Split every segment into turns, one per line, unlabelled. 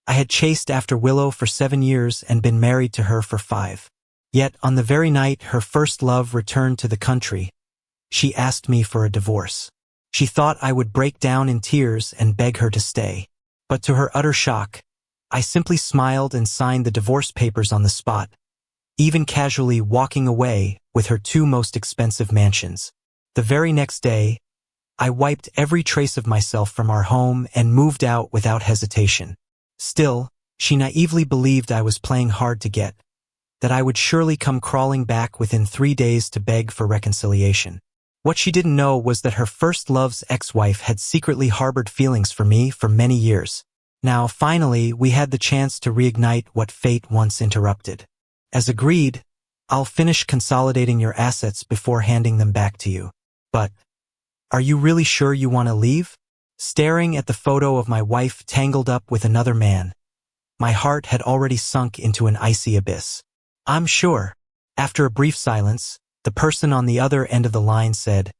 I had chased after Willow for 7 years and been married to her for 5. Yet, on the very night her first love returned to the country, she asked me for a divorce. She thought I would break down in tears and beg her to stay. But to her utter shock, I simply smiled and signed the divorce papers on the spot, even casually walking away with her 2 most expensive mansions. The very next day, I wiped every trace of myself from our home and moved out without hesitation. Still, she naively believed I was playing hard to get, that I would surely come crawling back within 3 days to beg for reconciliation. What she didn't know was that her first love's ex-wife had secretly harbored feelings for me for many years. Now, finally, we had the chance to reignite what fate once interrupted. As agreed, I'll finish consolidating your assets before handing them back to you. But, are you really sure you want to leave? Staring at the photo of my wife tangled up with another man, my heart had already sunk into an icy abyss. I'm sure. After a brief silence, the person on the other end of the line said,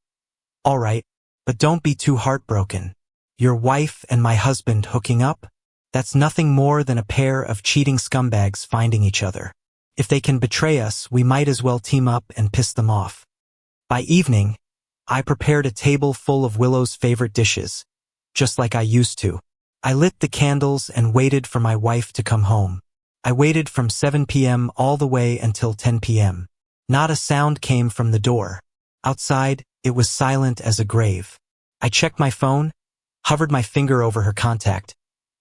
"All right, but don't be too heartbroken. Your wife and my husband hooking up? That's nothing more than a pair of cheating scumbags finding each other. If they can betray us, we might as well team up and piss them off." By evening, I prepared a table full of Willow's favorite dishes, just like I used to. I lit the candles and waited for my wife to come home. I waited from 7 p.m. all the way until 10 p.m. Not a sound came from the door. Outside, it was silent as a grave. I checked my phone, hovered my finger over her contact,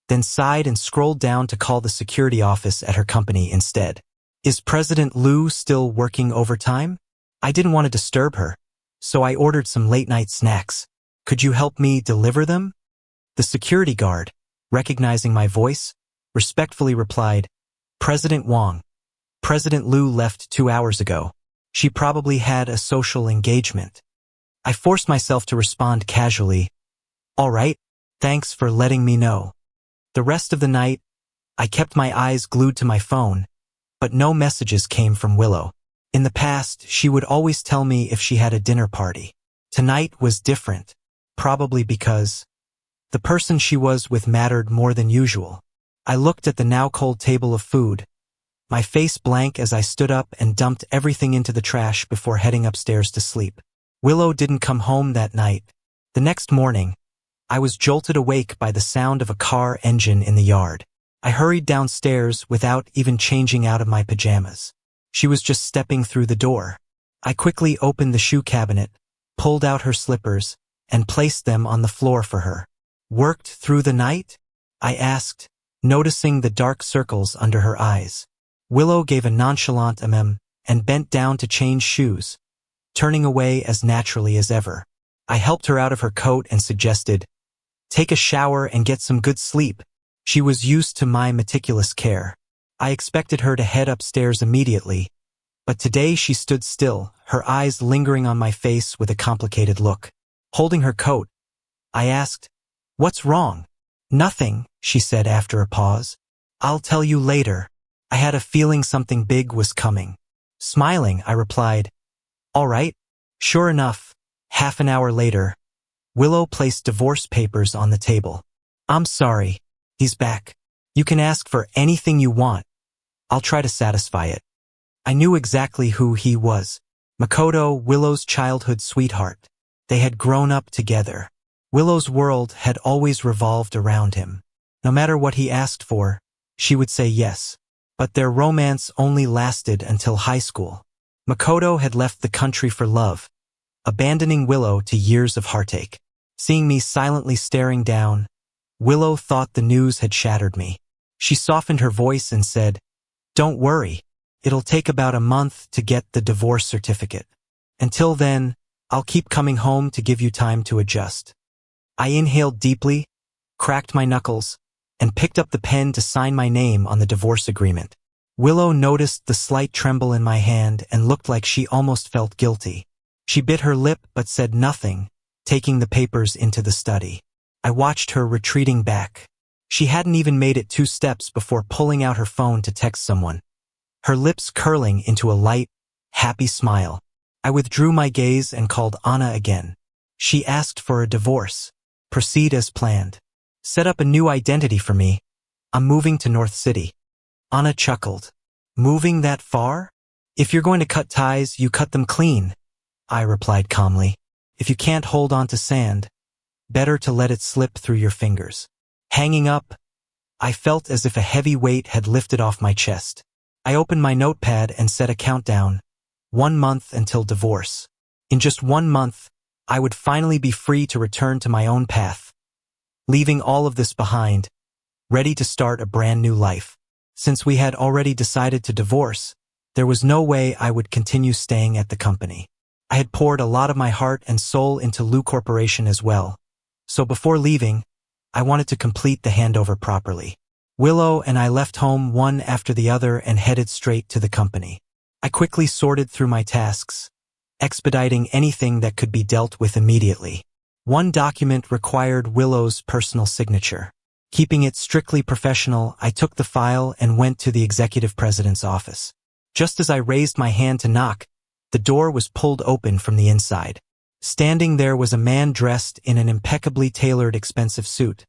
then sighed and scrolled down to call the security office at her company instead. Is President Lou still working overtime? I didn't want to disturb her, so I ordered some late-night snacks. Could you help me deliver them? The security guard, recognizing my voice, respectfully replied, "President Wong. President Lou left 2 hours ago. She probably had a social engagement." I forced myself to respond casually, "All right, thanks for letting me know." The rest of the night, I kept my eyes glued to my phone, but no messages came from Willow. In the past, she would always tell me if she had a dinner party. Tonight was different, probably because the person she was with mattered more than usual. I looked at the now cold table of food, my face blank as I stood up and dumped everything into the trash before heading upstairs to sleep. Willow didn't come home that night. The next morning, I was jolted awake by the sound of a car engine in the yard. I hurried downstairs without even changing out of my pajamas. She was just stepping through the door. I quickly opened the shoe cabinet, pulled out her slippers, and placed them on the floor for her. "Worked through the night?" I asked, noticing the dark circles under her eyes. Willow gave a nonchalant and bent down to change shoes, turning away as naturally as ever. I helped her out of her coat and suggested, "Take a shower and get some good sleep." She was used to my meticulous care. I expected her to head upstairs immediately, but today she stood still, her eyes lingering on my face with a complicated look. Holding her coat, I asked, "What's wrong?" "Nothing," she said after a pause. "I'll tell you later." I had a feeling something big was coming. Smiling, I replied, "All right." Sure enough, half an hour later, Willow placed divorce papers on the table. "I'm sorry. He's back. You can ask for anything you want. I'll try to satisfy it." I knew exactly who he was. Makoto, Willow's childhood sweetheart. They had grown up together. Willow's world had always revolved around him. No matter what he asked for, she would say yes. But their romance only lasted until high school. Makoto had left the country for love, abandoning Willow to years of heartache. Seeing me silently staring down, Willow thought the news had shattered me. She softened her voice and said, "Don't worry. It'll take about a month to get the divorce certificate. Until then, I'll keep coming home to give you time to adjust." I inhaled deeply, cracked my knuckles, and picked up the pen to sign my name on the divorce agreement. Willow noticed the slight tremble in my hand and looked like she almost felt guilty. She bit her lip but said nothing, taking the papers into the study. I watched her retreating back. She hadn't even made it 2 steps before pulling out her phone to text someone, her lips curling into a light, happy smile. I withdrew my gaze and called Anna again. She asked for a divorce. Proceed as planned. Set up a new identity for me. I'm moving to North City. Anna chuckled. Moving that far? If you're going to cut ties, you cut them clean, I replied calmly. If you can't hold on to sand, better to let it slip through your fingers. Hanging up, I felt as if a heavy weight had lifted off my chest. I opened my notepad and set a countdown. 1 month until divorce. In just 1 month, I would finally be free to return to my own path, leaving all of this behind, ready to start a brand new life. Since we had already decided to divorce, there was no way I would continue staying at the company. I had poured a lot of my heart and soul into Lou Corporation as well, so before leaving, I wanted to complete the handover properly. Willow and I left home one after the other and headed straight to the company. I quickly sorted through my tasks, expediting anything that could be dealt with immediately. One document required Willow's personal signature. Keeping it strictly professional, I took the file and went to the executive president's office. Just as I raised my hand to knock, the door was pulled open from the inside. Standing there was a man dressed in an impeccably tailored expensive suit,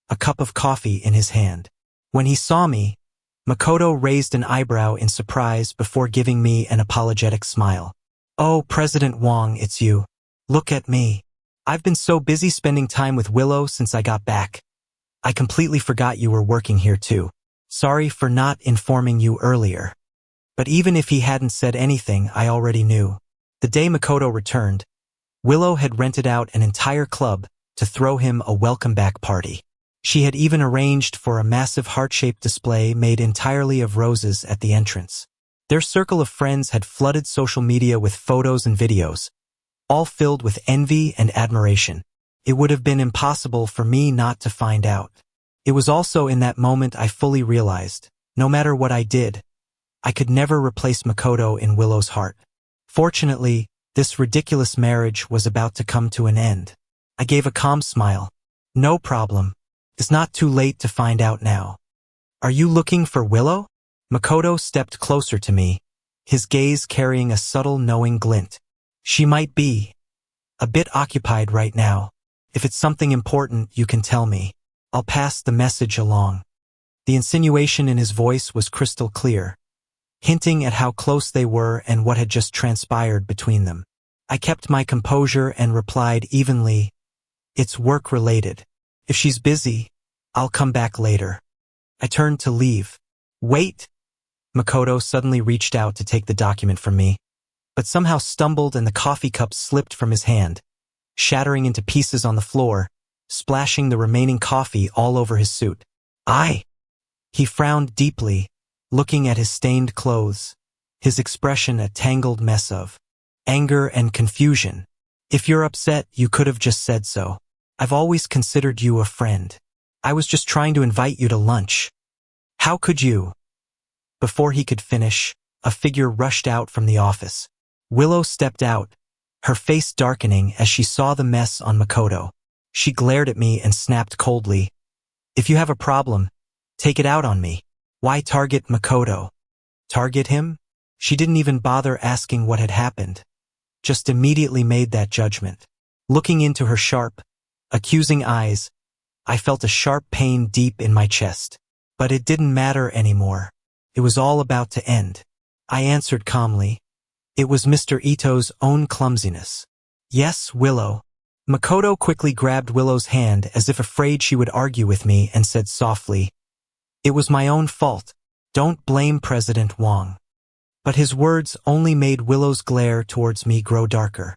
a cup of coffee in his hand. When he saw me, Makoto raised an eyebrow in surprise before giving me an apologetic smile. "Oh, President Wong, it's you. Look at me. I've been so busy spending time with Willow since I got back. I completely forgot you were working here too. Sorry for not informing you earlier." But even if he hadn't said anything, I already knew. The day Makoto returned, Willow had rented out an entire club to throw him a welcome-back party. She had even arranged for a massive heart-shaped display made entirely of roses at the entrance. Their circle of friends had flooded social media with photos and videos, all filled with envy and admiration. It would have been impossible for me not to find out. It was also in that moment I fully realized, no matter what I did, I could never replace Makoto in Willow's heart. Fortunately, this ridiculous marriage was about to come to an end. I gave a calm smile. "No problem. It's not too late to find out now." "Are you looking for Willow?" Makoto stepped closer to me, his gaze carrying a subtle knowing glint. "She might be a bit occupied right now. If it's something important, you can tell me. I'll pass the message along." The insinuation in his voice was crystal clear, hinting at how close they were and what had just transpired between them. I kept my composure and replied evenly, "It's work-related. If she's busy, I'll come back later." I turned to leave. "Wait!" Makoto suddenly reached out to take the document from me, but somehow stumbled and the coffee cup slipped from his hand, shattering into pieces on the floor, splashing the remaining coffee all over his suit. He frowned deeply, looking at his stained clothes, his expression a tangled mess of anger and confusion. "If you're upset, you could have just said so. I've always considered you a friend. I was just trying to invite you to lunch. How could you?" Before he could finish, a figure rushed out from the office. Willow stepped out, her face darkening as she saw the mess on Makoto. She glared at me and snapped coldly, "If you have a problem, take it out on me. Why target Makoto?" Target him? She didn't even bother asking what had happened, just immediately made that judgment. Looking into her sharp, accusing eyes, I felt a sharp pain deep in my chest. But it didn't matter anymore. It was all about to end. I answered calmly. It was Mr. Ito's own clumsiness. "Yes, Willow." Makoto quickly grabbed Willow's hand as if afraid she would argue with me and said softly, "It was my own fault. Don't blame President Wong." But his words only made Willow's glare towards me grow darker.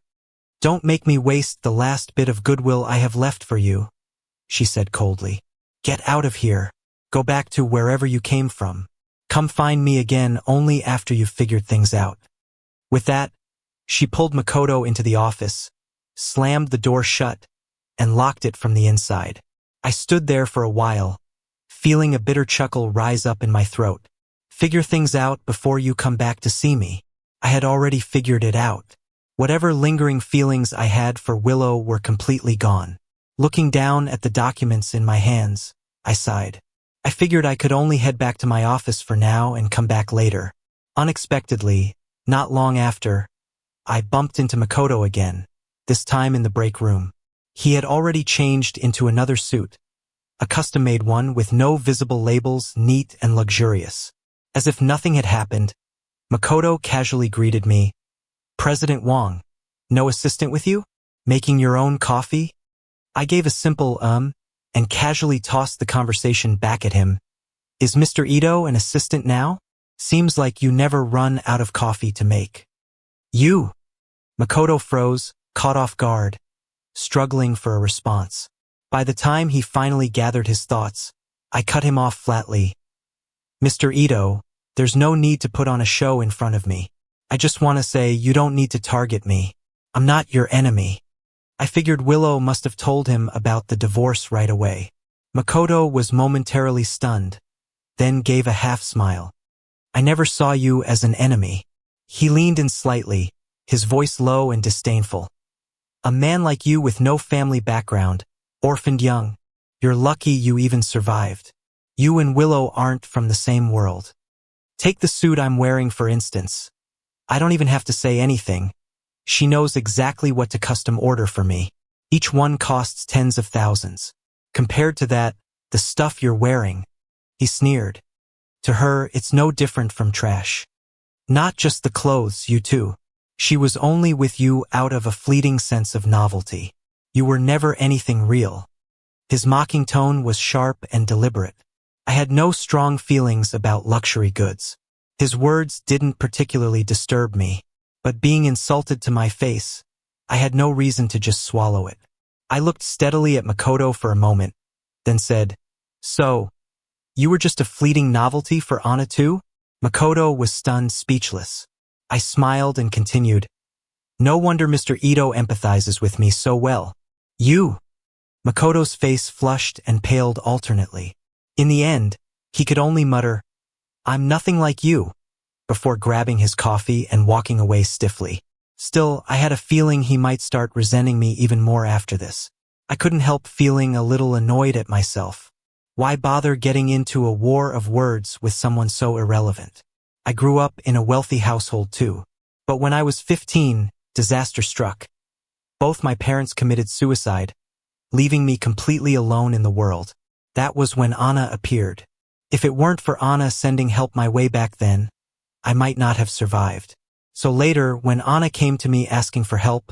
"Don't make me waste the last bit of goodwill I have left for you," she said coldly. "Get out of here. Go back to wherever you came from. Come find me again only after you've figured things out." With that, she pulled Makoto into the office, slammed the door shut, and locked it from the inside. I stood there for a while, feeling a bitter chuckle rise up in my throat. Figure things out before you come back to see me. I had already figured it out. Whatever lingering feelings I had for Willow were completely gone. Looking down at the documents in my hands, I sighed. I figured I could only head back to my office for now and come back later. Unexpectedly, not long after, I bumped into Makoto again, this time in the break room. He had already changed into another suit, a custom-made one with no visible labels, neat and luxurious. As if nothing had happened, Makoto casually greeted me. President Wong, no assistant with you? Making your own coffee? I gave a simple and casually tossed the conversation back at him. Is Mr. Ito an assistant now? Seems like you never run out of coffee to make. You! Makoto froze, caught off guard, struggling for a response. By the time he finally gathered his thoughts, I cut him off flatly. Mr. Ito, there's no need to put on a show in front of me. I just want to say you don't need to target me. I'm not your enemy. I figured Willow must have told him about the divorce right away. Makoto was momentarily stunned, then gave a half-smile. I never saw you as an enemy. He leaned in slightly, his voice low and disdainful. A man like you with no family background, orphaned young. You're lucky you even survived. You and Willow aren't from the same world. Take the suit I'm wearing for instance. I don't even have to say anything. She knows exactly what to custom order for me. Each one costs tens of thousands. Compared to that, the stuff you're wearing. He sneered. To her, it's no different from trash. Not just the clothes, you too. She was only with you out of a fleeting sense of novelty. You were never anything real. His mocking tone was sharp and deliberate. I had no strong feelings about luxury goods. His words didn't particularly disturb me, but being insulted to my face, I had no reason to just swallow it. I looked steadily at Makoto for a moment, then said, So, you were just a fleeting novelty for Anna too? Makoto was stunned, speechless. I smiled and continued, No wonder Mr. Ito empathizes with me so well. You! Makoto's face flushed and paled alternately. In the end, he could only mutter, I'm nothing like you, before grabbing his coffee and walking away stiffly. Still, I had a feeling he might start resenting me even more after this. I couldn't help feeling a little annoyed at myself. Why bother getting into a war of words with someone so irrelevant? I grew up in a wealthy household too. But when I was 15, disaster struck. Both my parents committed suicide, leaving me completely alone in the world. That was when Anna appeared. If it weren't for Anna sending help my way back then, I might not have survived. So later, when Anna came to me asking for help,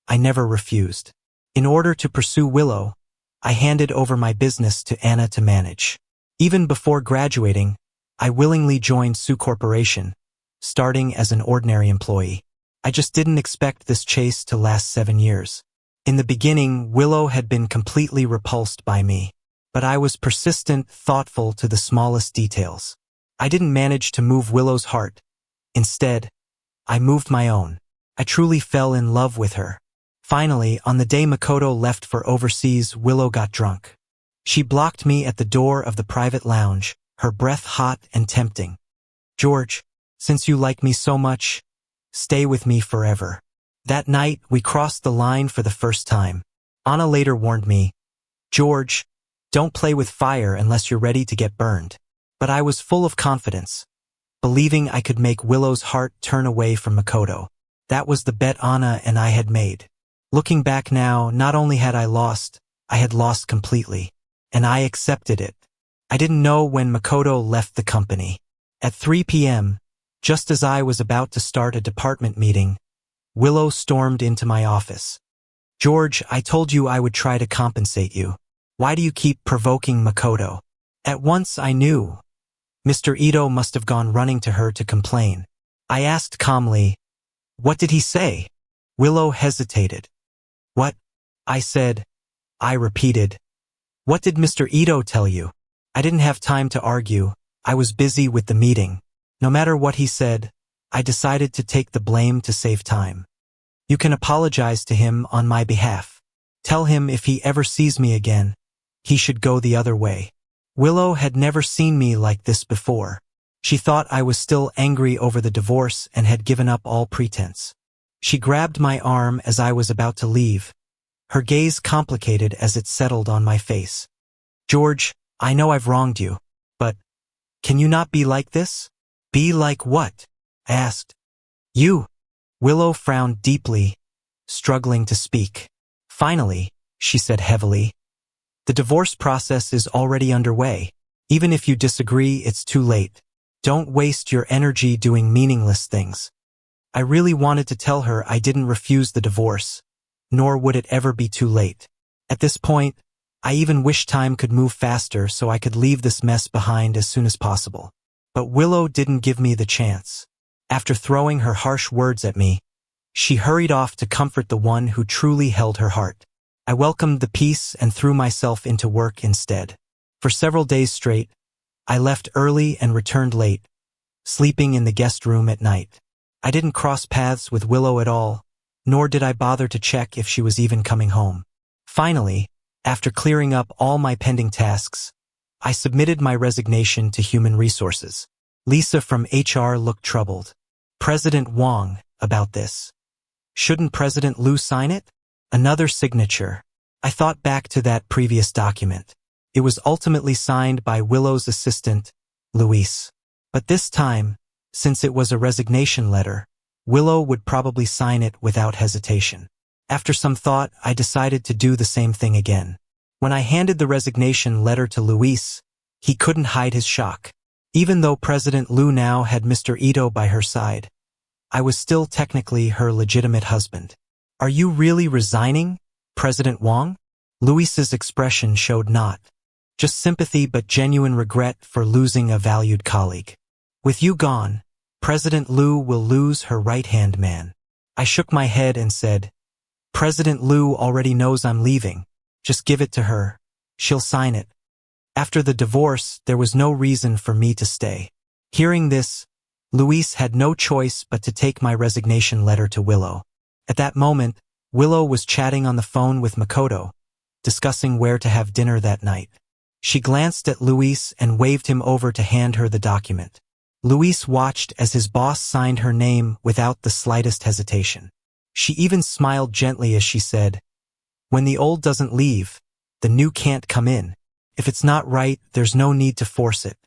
I never refused. In order to pursue Willow, I handed over my business to Anna to manage. Even before graduating, I willingly joined Sue Corporation, starting as an ordinary employee. I just didn't expect this chase to last 7 years. In the beginning, Willow had been completely repulsed by me. But I was persistent, thoughtful to the smallest details. I didn't manage to move Willow's heart. Instead, I moved my own. I truly fell in love with her. Finally, on the day Makoto left for overseas, Willow got drunk. She blocked me at the door of the private lounge, her breath hot and tempting. George, since you like me so much, stay with me forever. That night, we crossed the line for the first time. Anna later warned me, George, don't play with fire unless you're ready to get burned. But I was full of confidence, believing I could make Willow's heart turn away from Makoto. That was the bet Anna and I had made. Looking back now, not only had I lost completely. And I accepted it. I didn't know when Makoto left the company. At 3 p.m., just as I was about to start a department meeting, Willow stormed into my office. George, I told you I would try to compensate you. Why do you keep provoking Makoto? At once I knew. Mr. Ito must have gone running to her to complain. I asked calmly, What did he say? Willow hesitated. What? I said. I repeated. What did Mr. Ito tell you? I didn't have time to argue. I was busy with the meeting. No matter what he said, I decided to take the blame to save time. You can apologize to him on my behalf. Tell him if he ever sees me again, he should go the other way. Willow had never seen me like this before. She thought I was still angry over the divorce and had given up all pretense. She grabbed my arm as I was about to leave, her gaze complicated as it settled on my face. George, I know I've wronged you, but can you not be like this? Be like what? I asked. You. Willow frowned deeply, struggling to speak. Finally, she said heavily, The divorce process is already underway. Even if you disagree, it's too late. Don't waste your energy doing meaningless things. I really wanted to tell her I didn't refuse the divorce, nor would it ever be too late. At this point, I even wish time could move faster so I could leave this mess behind as soon as possible. But Willow didn't give me the chance. After throwing her harsh words at me, she hurried off to comfort the one who truly held her heart. I welcomed the peace and threw myself into work instead. For several days straight, I left early and returned late, sleeping in the guest room at night. I didn't cross paths with Willow at all, nor did I bother to check if she was even coming home. Finally, after clearing up all my pending tasks, I submitted my resignation to Human Resources. Lisa from HR looked troubled. President Wong, about this. Shouldn't President Liu sign it? Another signature. I thought back to that previous document. It was ultimately signed by Willow's assistant, Luis. But this time, since it was a resignation letter, Willow would probably sign it without hesitation. After some thought, I decided to do the same thing again. When I handed the resignation letter to Luis, he couldn't hide his shock. Even though President Liu now had Mr. Ito by her side, I was still technically her legitimate husband. Are you really resigning, President Wong? Luis's expression showed not just sympathy but genuine regret for losing a valued colleague. With you gone, President Liu will lose her right-hand man. I shook my head and said, President Liu already knows I'm leaving. Just give it to her. She'll sign it. After the divorce, there was no reason for me to stay. Hearing this, Luis had no choice but to take my resignation letter to Willow. At that moment, Willow was chatting on the phone with Makoto, discussing where to have dinner that night. She glanced at Luis and waved him over to hand her the document. Luis watched as his boss signed her name without the slightest hesitation. She even smiled gently as she said, When the old doesn't leave, the new can't come in. If it's not right, there's no need to force it.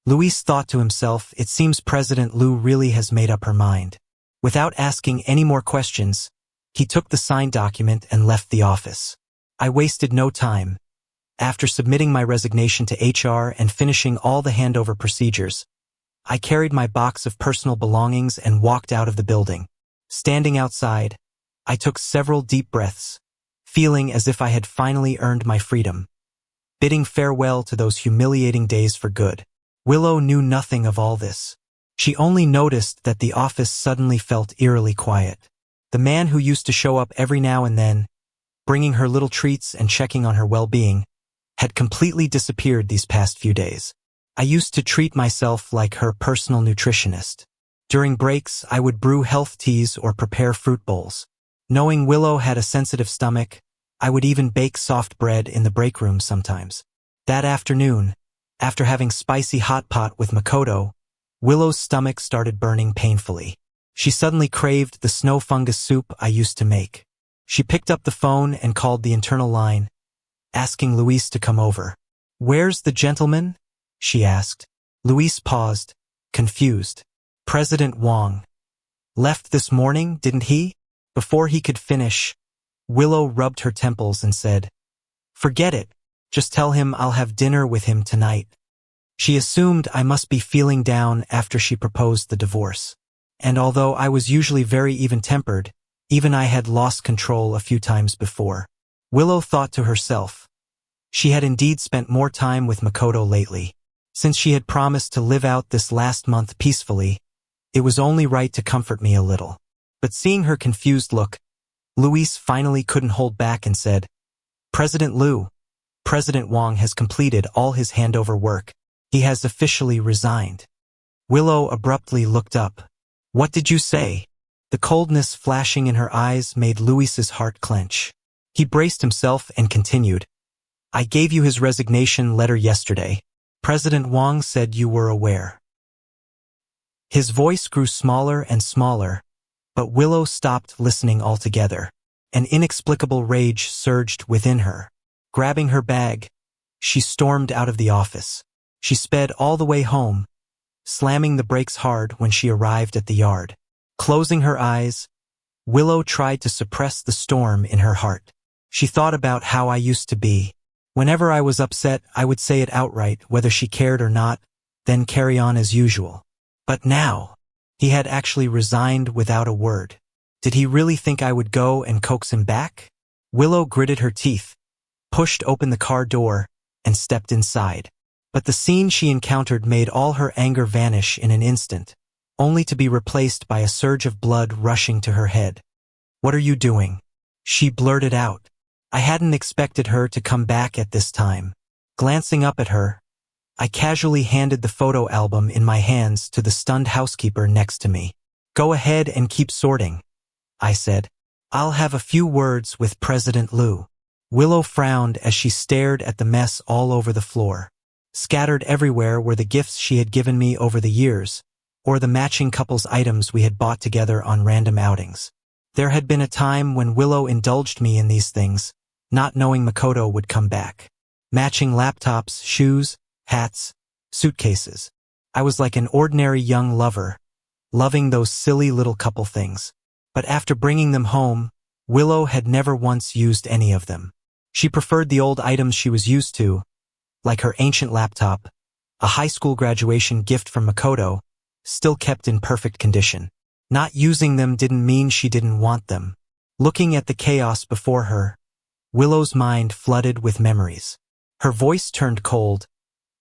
Luis thought to himself, it seems President Liu really has made up her mind. Without asking any more questions, he took the signed document and left the office. I wasted no time. After submitting my resignation to HR and finishing all the handover procedures, I carried my box of personal belongings and walked out of the building. Standing outside, I took several deep breaths, feeling as if I had finally earned my freedom, bidding farewell to those humiliating days for good. Willow knew nothing of all this. She only noticed that the office suddenly felt eerily quiet. The man who used to show up every now and then, bringing her little treats and checking on her well-being, had completely disappeared these past few days. I used to treat myself like her personal nutritionist. During breaks, I would brew health teas or prepare fruit bowls. Knowing Willow had a sensitive stomach, I would even bake soft bread in the break room sometimes. That afternoon, after having spicy hot pot with Makoto, Willow's stomach started burning painfully. She suddenly craved the snow fungus soup I used to make. She picked up the phone and called the internal line, asking Luis to come over. Where's the gentleman? She asked. Luis paused, confused. President Wong. Left this morning, didn't he? Before he could finish, Willow rubbed her temples and said, Forget it. Just tell him I'll have dinner with him tonight. She assumed I must be feeling down after she proposed the divorce. And although I was usually very even-tempered, even I had lost control a few times before. Willow thought to herself. She had indeed spent more time with Makoto lately. Since she had promised to live out this last month peacefully, it was only right to comfort me a little. But seeing her confused look, Luis finally couldn't hold back and said, President Liu, President Wong has completed all his handover work. He has officially resigned. Willow abruptly looked up. What did you say? The coldness flashing in her eyes made Luis's heart clench. He braced himself and continued. I gave you his resignation letter yesterday. President Wong said you were aware. His voice grew smaller and smaller, but Willow stopped listening altogether. An inexplicable rage surged within her. Grabbing her bag, she stormed out of the office. She sped all the way home, slamming the brakes hard when she arrived at the yard. Closing her eyes, Willow tried to suppress the storm in her heart. She thought about how I used to be, Whenever I was upset, I would say it outright, whether she cared or not, then carry on as usual. But now, he had actually resigned without a word. Did he really think I would go and coax him back? Willow gritted her teeth, pushed open the car door, and stepped inside. But the scene she encountered made all her anger vanish in an instant, only to be replaced by a surge of blood rushing to her head. "What are you doing?" she blurted out. I hadn't expected her to come back at this time. Glancing up at her, I casually handed the photo album in my hands to the stunned housekeeper next to me. "Go ahead and keep sorting," I said. "I'll have a few words with President Liu." Willow frowned as she stared at the mess all over the floor. Scattered everywhere were the gifts she had given me over the years, or the matching couples items we had bought together on random outings. There had been a time when Willow indulged me in these things, not knowing Makoto would come back. Matching laptops, shoes, hats, suitcases. I was like an ordinary young lover, loving those silly little couple things. But after bringing them home, Willow had never once used any of them. She preferred the old items she was used to, like her ancient laptop, a high school graduation gift from Makoto, still kept in perfect condition. Not using them didn't mean she didn't want them. Looking at the chaos before her, Willow's mind flooded with memories. Her voice turned cold.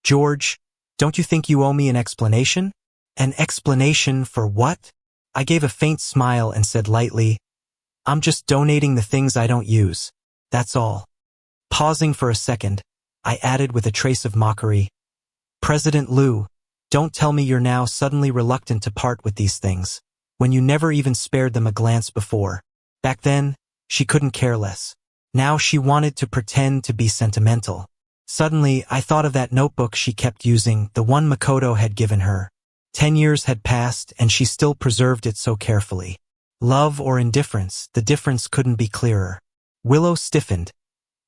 "George, don't you think you owe me an explanation?" "An explanation for what?" I gave a faint smile and said lightly, "I'm just donating the things I don't use. That's all." Pausing for a second, I added with a trace of mockery, "President Liu, don't tell me you're now suddenly reluctant to part with these things, when you never even spared them a glance before." Back then, she couldn't care less. Now she wanted to pretend to be sentimental. Suddenly, I thought of that notebook she kept using, the one Makoto had given her. 10 years had passed, and she still preserved it so carefully. Love or indifference, the difference couldn't be clearer. Willow stiffened,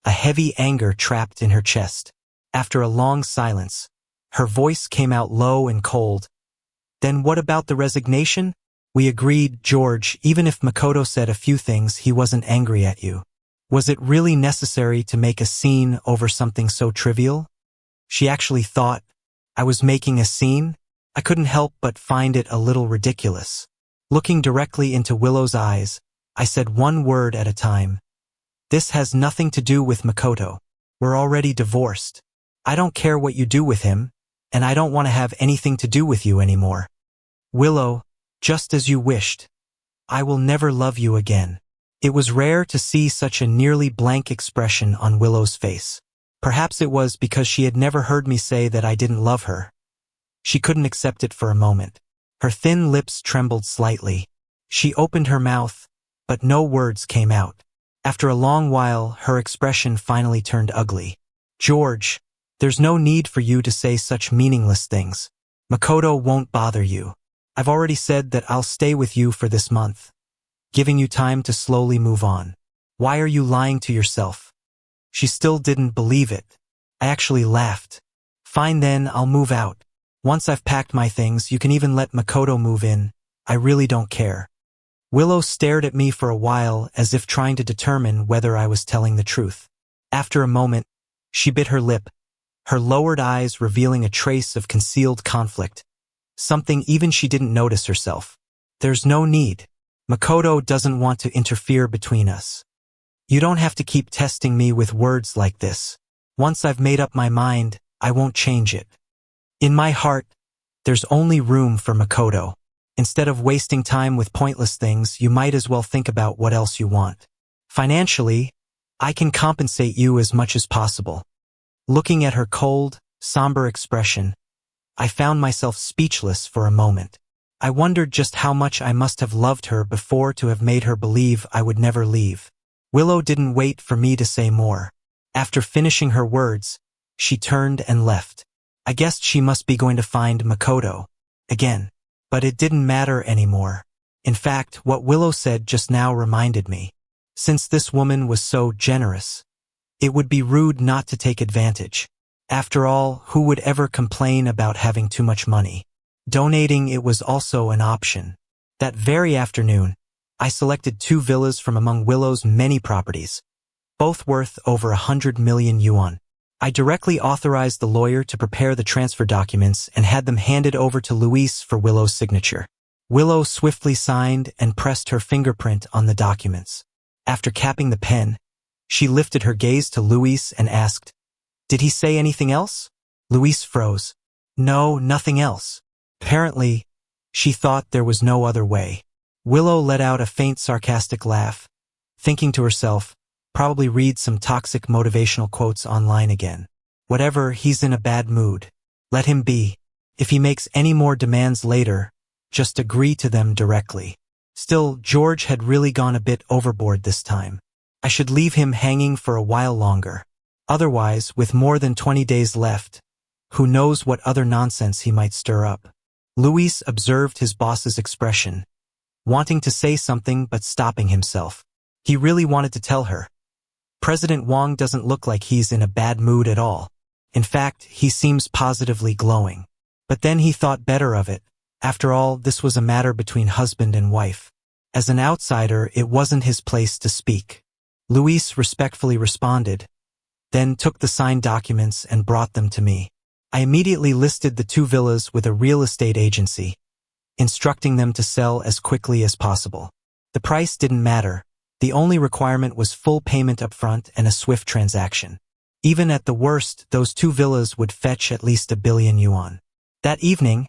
a heavy anger trapped in her chest. After a long silence, her voice came out low and cold. "Then what about the resignation?" "We agreed, George, even if Makoto said a few things, he wasn't angry at you. Was it really necessary to make a scene over something so trivial?" She actually thought I was making a scene? I couldn't help but find it a little ridiculous. Looking directly into Willow's eyes, I said one word at a time. "This has nothing to do with Makoto. We're already divorced. I don't care what you do with him, and I don't want to have anything to do with you anymore." "Willow, just as you wished. I will never love you again." It was rare to see such a nearly blank expression on Willow's face. Perhaps it was because she had never heard me say that I didn't love her. She couldn't accept it for a moment. Her thin lips trembled slightly. She opened her mouth, but no words came out. After a long while, her expression finally turned ugly. "George, there's no need for you to say such meaningless things. Makoto won't bother you. I've already said that I'll stay with you for this month, giving you time to slowly move on. Why are you lying to yourself?" She still didn't believe it. I actually laughed. "Fine then, I'll move out. Once I've packed my things, you can even let Makoto move in. I really don't care." Willow stared at me for a while as if trying to determine whether I was telling the truth. After a moment, she bit her lip, her lowered eyes revealing a trace of concealed conflict, something even she didn't notice herself. "There's no need. Makoto doesn't want to interfere between us. You don't have to keep testing me with words like this. Once I've made up my mind, I won't change it. In my heart, there's only room for Makoto. Instead of wasting time with pointless things, you might as well think about what else you want. Financially, I can compensate you as much as possible." Looking at her cold, somber expression, I found myself speechless for a moment. I wondered just how much I must have loved her before to have made her believe I would never leave. Willow didn't wait for me to say more. After finishing her words, she turned and left. I guessed she must be going to find Makoto again. But it didn't matter anymore. In fact, what Willow said just now reminded me. Since this woman was so generous, it would be rude not to take advantage. After all, who would ever complain about having too much money? Donating it was also an option. That very afternoon, I selected 2 villas from among Willow's many properties, both worth over 100 million yuan. I directly authorized the lawyer to prepare the transfer documents and had them handed over to Luis for Willow's signature. Willow swiftly signed and pressed her fingerprint on the documents. After capping the pen, she lifted her gaze to Luis and asked, "Did he say anything else?" Luis froze. "No, nothing else." Apparently, she thought there was no other way. Willow let out a faint sarcastic laugh, thinking to herself, probably read some toxic motivational quotes online again. Whatever, he's in a bad mood. Let him be. If he makes any more demands later, just agree to them directly. Still, George had really gone a bit overboard this time. I should leave him hanging for a while longer. Otherwise, with more than 20 days left, who knows what other nonsense he might stir up. Luis observed his boss's expression, wanting to say something but stopping himself. He really wanted to tell her. President Wang doesn't look like he's in a bad mood at all. In fact, he seems positively glowing. But then he thought better of it. After all, this was a matter between husband and wife. As an outsider, it wasn't his place to speak. Luis respectfully responded, then took the signed documents and brought them to me. I immediately listed the 2 villas with a real estate agency, instructing them to sell as quickly as possible. The price didn't matter. The only requirement was full payment upfront and a swift transaction. Even at the worst, those 2 villas would fetch at least 1 billion yuan. That evening,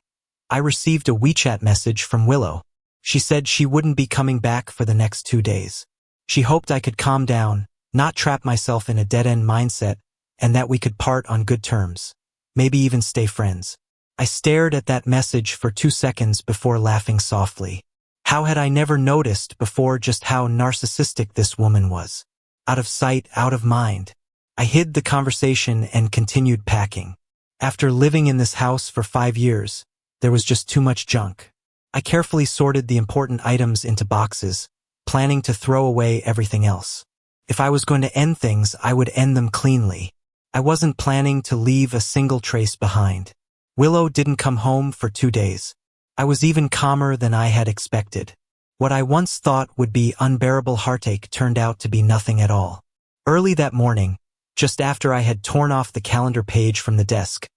I received a WeChat message from Willow. She said she wouldn't be coming back for the next 2 days. She hoped I could calm down, not trap myself in a dead-end mindset, and that we could part on good terms. Maybe even stay friends. I stared at that message for 2 seconds before laughing softly. How had I never noticed before just how narcissistic this woman was? Out of sight, out of mind. I hid the conversation and continued packing. After living in this house for 5 years, there was just too much junk. I carefully sorted the important items into boxes, planning to throw away everything else. If I was going to end things, I would end them cleanly. I wasn't planning to leave a single trace behind. Willow didn't come home for 2 days. I was even calmer than I had expected. What I once thought would be unbearable heartache turned out to be nothing at all. Early that morning, just after I had torn off the calendar page from the desk,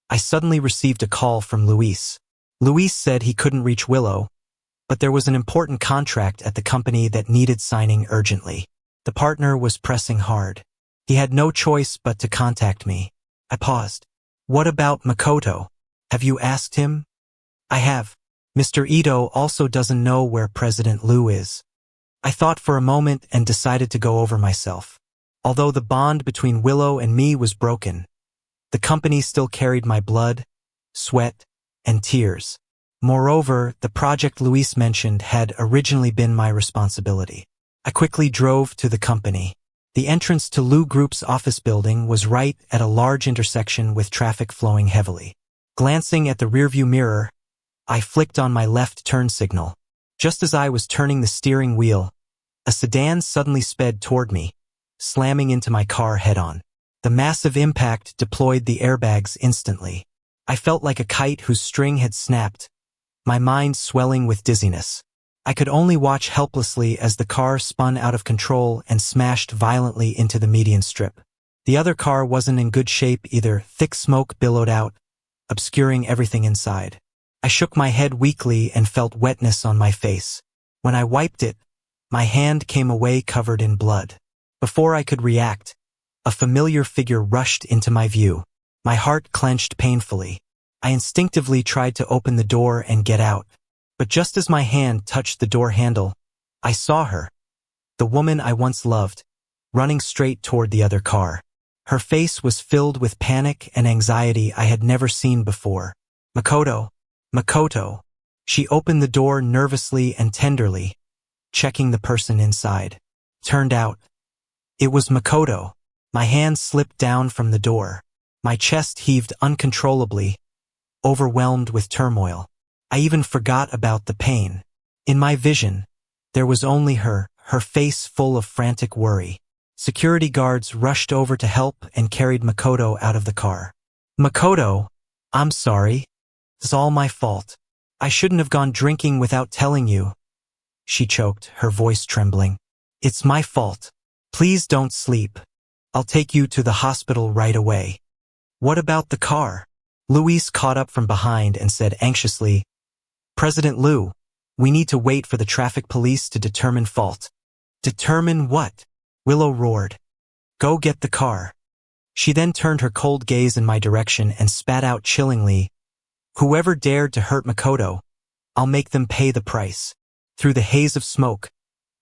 I suddenly received a call from Luis. Luis said he couldn't reach Willow, but there was an important contract at the company that needed signing urgently. The partner was pressing hard. He had no choice but to contact me. I paused. "What about Makoto? Have you asked him?" "I have. Mr. Ito also doesn't know where President Liu is." I thought for a moment and decided to go over myself. Although the bond between Willow and me was broken, the company still carried my blood, sweat, and tears. Moreover, the project Luis mentioned had originally been my responsibility. I quickly drove to the company. The entrance to Liu Group's office building was right at a large intersection with traffic flowing heavily. Glancing at the rearview mirror, I flicked on my left turn signal. Just as I was turning the steering wheel, a sedan suddenly sped toward me, slamming into my car head-on. The massive impact deployed the airbags instantly. I felt like a kite whose string had snapped, my mind swelling with dizziness. I could only watch helplessly as the car spun out of control and smashed violently into the median strip. The other car wasn't in good shape either. Thick smoke billowed out, obscuring everything inside. I shook my head weakly and felt wetness on my face. When I wiped it, my hand came away covered in blood. Before I could react, a familiar figure rushed into my view. My heart clenched painfully. I instinctively tried to open the door and get out. But just as my hand touched the door handle, I saw her, the woman I once loved, running straight toward the other car. Her face was filled with panic and anxiety I had never seen before. "Makoto, Makoto." She opened the door nervously and tenderly, checking the person inside. Turned out, it was Makoto. My hand slipped down from the door. My chest heaved uncontrollably, overwhelmed with turmoil. I even forgot about the pain. In my vision, there was only her face full of frantic worry. Security guards rushed over to help and carried Makoto out of the car. "Makoto, I'm sorry. It's all my fault. I shouldn't have gone drinking without telling you," she choked, her voice trembling. "It's my fault. Please don't sleep. I'll take you to the hospital right away. What about the car? Luis caught up from behind and said anxiously, President Liu, we need to wait for the traffic police to determine fault. Determine what? Willow roared. Go get the car. She then turned her cold gaze in my direction and spat out chillingly, Whoever dared to hurt Makoto, I'll make them pay the price. Through the haze of smoke,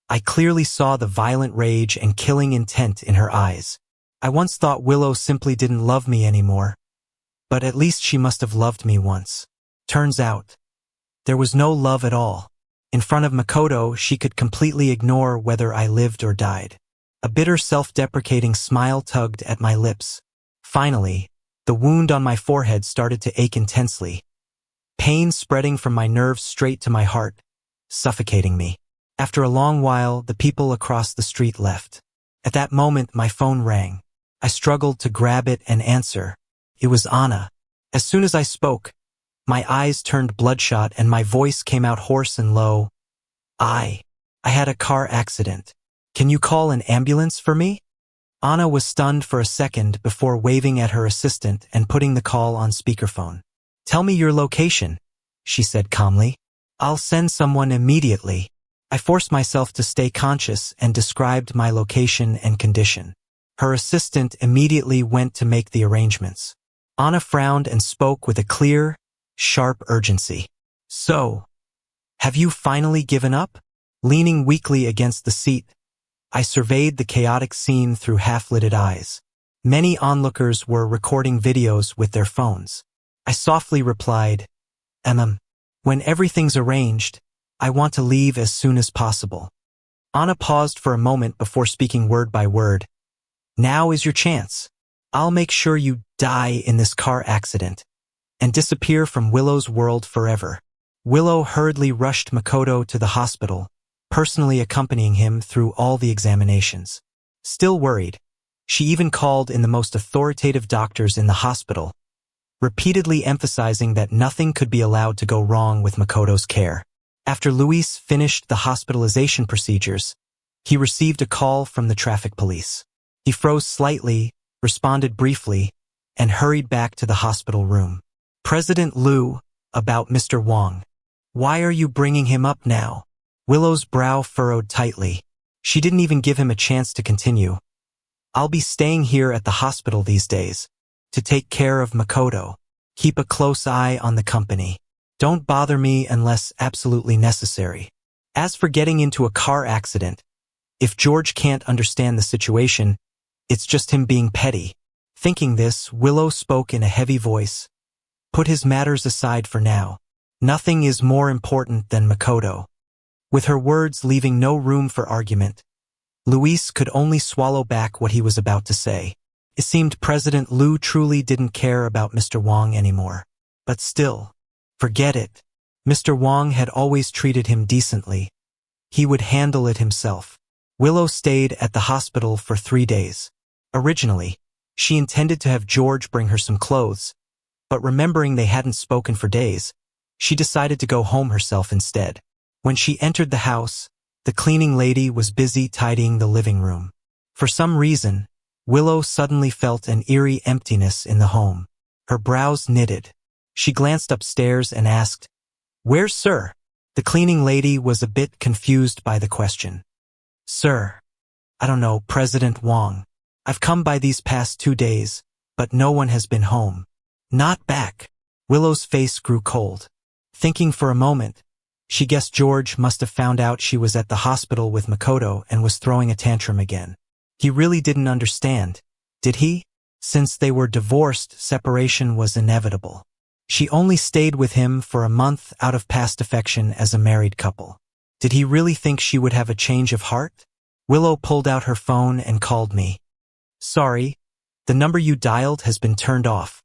I clearly saw the violent rage and killing intent in her eyes. I once thought Willow simply didn't love me anymore, but at least she must have loved me once. Turns out, there was no love at all. In front of Makoto, she could completely ignore whether I lived or died. A bitter self-deprecating smile tugged at my lips. Finally, the wound on my forehead started to ache intensely, pain spreading from my nerves straight to my heart, suffocating me. After a long while, the people across the street left. At that moment, my phone rang. I struggled to grab it and answer. It was Anna. As soon as I spoke, my eyes turned bloodshot and my voice came out hoarse and low. I had a car accident. Can you call an ambulance for me? Anna was stunned for a second before waving at her assistant and putting the call on speakerphone. Tell me your location, she said calmly. I'll send someone immediately. I forced myself to stay conscious and described my location and condition. Her assistant immediately went to make the arrangements. Anna frowned and spoke with a clear, sharp urgency. So, have you finally given up? Leaning weakly against the seat, I surveyed the chaotic scene through half-lidded eyes. Many onlookers were recording videos with their phones. I softly replied, when everything's arranged, I want to leave as soon as possible. Anna paused for a moment before speaking word by word. Now is your chance. I'll make sure you die in this car accident and disappear from Willow's world forever. Willow hurriedly rushed Makoto to the hospital, personally accompanying him through all the examinations. Still worried, she even called in the most authoritative doctors in the hospital, repeatedly emphasizing that nothing could be allowed to go wrong with Makoto's care. After Luis finished the hospitalization procedures, he received a call from the traffic police. He froze slightly, responded briefly, and hurried back to the hospital room. President Liu, about Mr. Wang. Why are you bringing him up now? Willow's brow furrowed tightly. She didn't even give him a chance to continue. I'll be staying here at the hospital these days, to take care of Makoto. Keep a close eye on the company. Don't bother me unless absolutely necessary. As for getting into a car accident, if George can't understand the situation, it's just him being petty. Thinking this, Willow spoke in a heavy voice. Put his matters aside for now. Nothing is more important than Makoto. With her words leaving no room for argument, Luis could only swallow back what he was about to say. It seemed President Liu truly didn't care about Mr. Wang anymore. But still, forget it. Mr. Wang had always treated him decently. He would handle it himself. Willow stayed at the hospital for 3 days. Originally, she intended to have George bring her some clothes, but remembering they hadn't spoken for days, she decided to go home herself instead. When she entered the house, the cleaning lady was busy tidying the living room. For some reason, Willow suddenly felt an eerie emptiness in the home. Her brows knitted. She glanced upstairs and asked, "Where's Sir?" The cleaning lady was a bit confused by the question. "Sir, I don't know, President Wang. I've come by these past 2 days, but no one has been home." "Not back." Willow's face grew cold. Thinking for a moment, she guessed George must have found out she was at the hospital with Makoto and was throwing a tantrum again. He really didn't understand, did he? Since they were divorced, separation was inevitable. She only stayed with him for a month out of past affection as a married couple. Did he really think she would have a change of heart? Willow pulled out her phone and called me. "Sorry, the number you dialed has been turned off."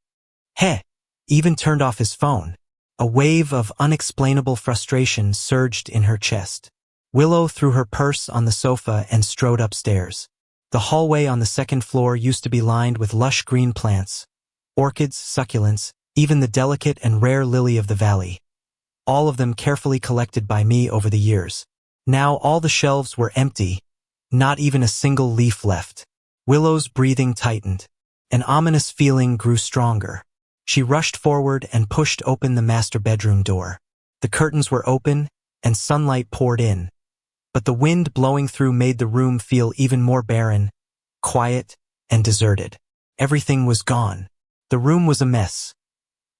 Heh, even turned off his phone. A wave of unexplainable frustration surged in her chest. Willow threw her purse on the sofa and strode upstairs. The hallway on the second floor used to be lined with lush green plants, orchids, succulents, even the delicate and rare lily of the valley. All of them carefully collected by me over the years. Now all the shelves were empty, not even a single leaf left. Willow's breathing tightened. An ominous feeling grew stronger. She rushed forward and pushed open the master bedroom door. The curtains were open, and sunlight poured in. But the wind blowing through made the room feel even more barren, quiet, and deserted. Everything was gone. The room was a mess.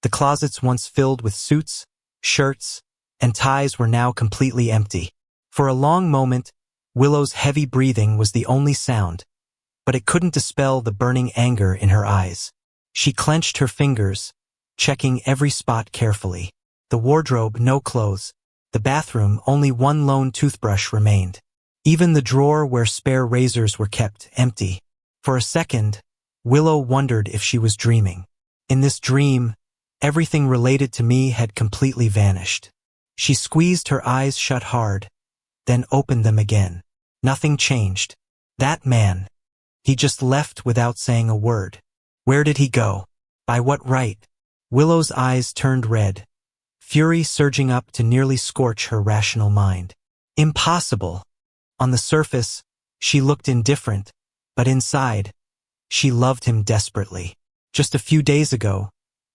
The closets once filled with suits, shirts, and ties were now completely empty. For a long moment, Willow's heavy breathing was the only sound, but it couldn't dispel the burning anger in her eyes. She clenched her fingers, checking every spot carefully. The wardrobe, no clothes. The bathroom, only one lone toothbrush remained. Even the drawer where spare razors were kept, empty. For a second, Willow wondered if she was dreaming. In this dream, everything related to me had completely vanished. She squeezed her eyes shut hard, then opened them again. Nothing changed. That man. He just left without saying a word. Where did he go? By what right? Willow's eyes turned red, fury surging up to nearly scorch her rational mind. Impossible. On the surface, she looked indifferent, but inside, she loved him desperately. Just a few days ago,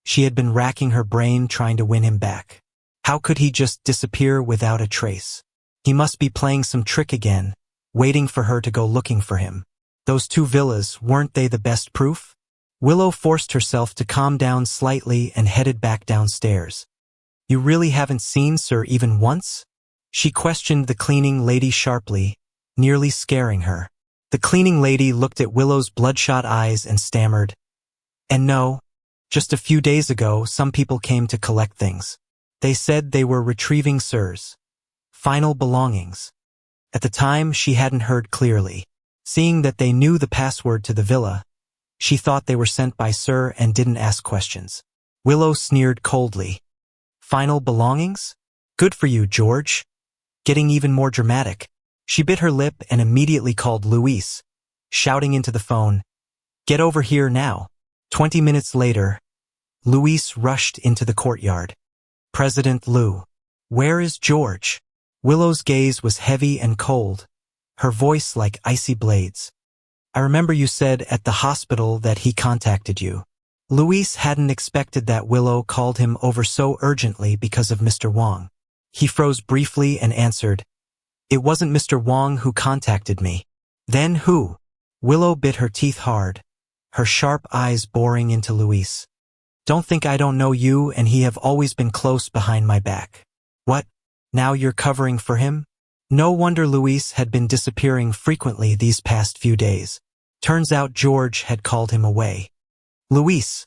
she had been racking her brain trying to win him back. How could he just disappear without a trace? He must be playing some trick again, waiting for her to go looking for him. Those 2 villas, weren't they the best proof? Willow forced herself to calm down slightly and headed back downstairs. You really haven't seen Sir even once? She questioned the cleaning lady sharply, nearly scaring her. The cleaning lady looked at Willow's bloodshot eyes and stammered, "And no, just a few days ago some people came to collect things. They said they were retrieving Sir's final belongings." At the time, she hadn't heard clearly. Seeing that they knew the password to the villa, she thought they were sent by Sir and didn't ask questions. Willow sneered coldly. Final belongings? Good for you, George. Getting even more dramatic. She bit her lip and immediately called Luis, shouting into the phone, "Get over here now." 20 minutes later, Luis rushed into the courtyard. "President Lou, where is George?" Willow's gaze was heavy and cold, her voice like icy blades. "I remember you said at the hospital that he contacted you." Luis hadn't expected that Willow called him over so urgently because of Mr. Wong. He froze briefly and answered, "It wasn't Mr. Wong who contacted me." "Then who?" Willow bit her teeth hard, her sharp eyes boring into Luis. "Don't think I don't know you and he have always been close behind my back." "What? Now you're covering for him?" No wonder Luis had been disappearing frequently these past few days. Turns out George had called him away. "Luis."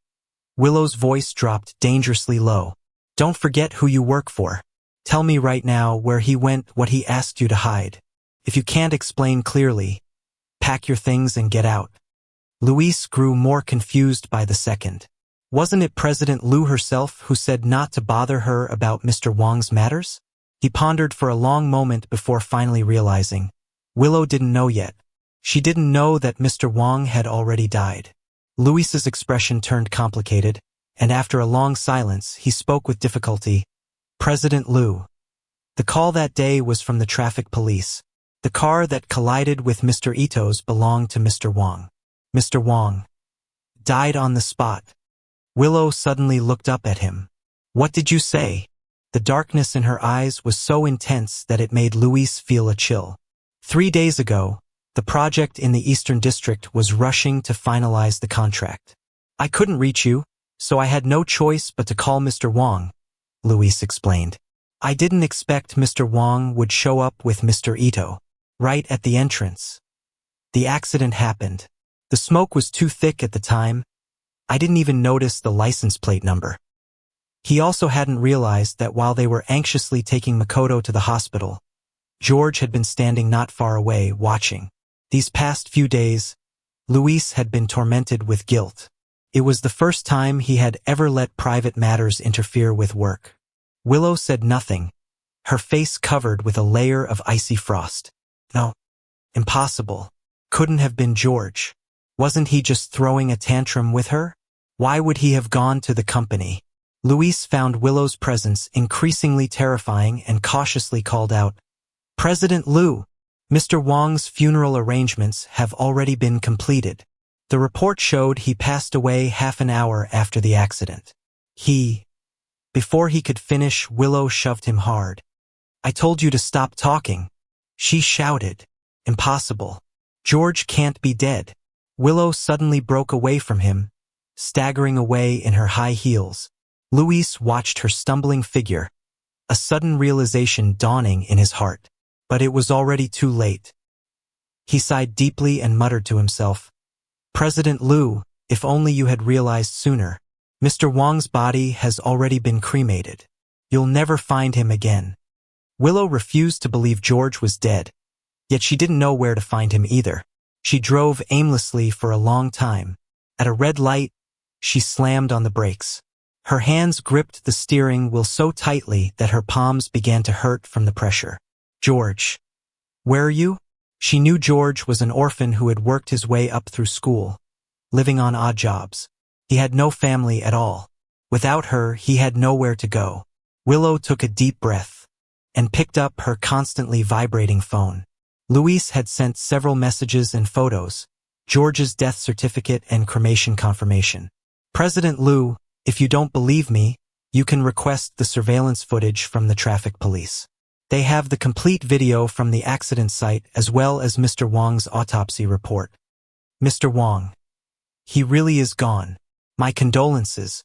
Willow's voice dropped dangerously low. "Don't forget who you work for. Tell me right now where he went, what he asked you to hide. If you can't explain clearly, pack your things and get out." Luis grew more confused by the second. Wasn't it President Lou herself who said not to bother her about Mr. Wong's matters? He pondered for a long moment before finally realizing. Willow didn't know yet. She didn't know that Mr. Wong had already died. Luis's expression turned complicated, and after a long silence, he spoke with difficulty. "President Lou. The call that day was from the traffic police. The car that collided with Mr. Ito's belonged to Mr. Wong. Mr. Wong died on the spot." Willow suddenly looked up at him. "What did you say?" The darkness in her eyes was so intense that it made Luis feel a chill. 3 days ago, the project in the Eastern District was rushing to finalize the contract. "I couldn't reach you, so I had no choice but to call Mr. Wong," Luis explained. "I didn't expect Mr. Wong would show up with Mr. Ito, right at the entrance. The accident happened. The smoke was too thick at the time. I didn't even notice the license plate number." He also hadn't realized that while they were anxiously taking Makoto to the hospital, George had been standing not far away, watching. These past few days, Luis had been tormented with guilt. It was the first time he had ever let private matters interfere with work. Willow said nothing, her face covered with a layer of icy frost. No. Impossible. Couldn't have been George. Wasn't he just throwing a tantrum with her? Why would he have gone to the company? Luis found Willow's presence increasingly terrifying and cautiously called out, "President Lou." Mr. Wang's funeral arrangements have already been completed. The report showed he passed away half an hour after the accident. Before he could finish, Willow shoved him hard. "I told you to stop talking," she shouted. "Impossible. George can't be dead." Willow suddenly broke away from him, staggering away in her high heels. Luis watched her stumbling figure, a sudden realization dawning in his heart. But it was already too late. He sighed deeply and muttered to himself, "President Liu, if only you had realized sooner. Mr. Wang's body has already been cremated. You'll never find him again." Willow refused to believe George was dead, yet she didn't know where to find him either. She drove aimlessly for a long time. At a red light, she slammed on the brakes. Her hands gripped the steering wheel so tightly that her palms began to hurt from the pressure. "George, where are you?" She knew George was an orphan who had worked his way up through school, living on odd jobs. He had no family at all. Without her, he had nowhere to go. Willow took a deep breath and picked up her constantly vibrating phone. Luis had sent several messages and photos, George's death certificate and cremation confirmation. "President Liu, if you don't believe me, you can request the surveillance footage from the traffic police. They have the complete video from the accident site as well as Mr. Wang's autopsy report." "Mr. Wang. He really is gone. My condolences."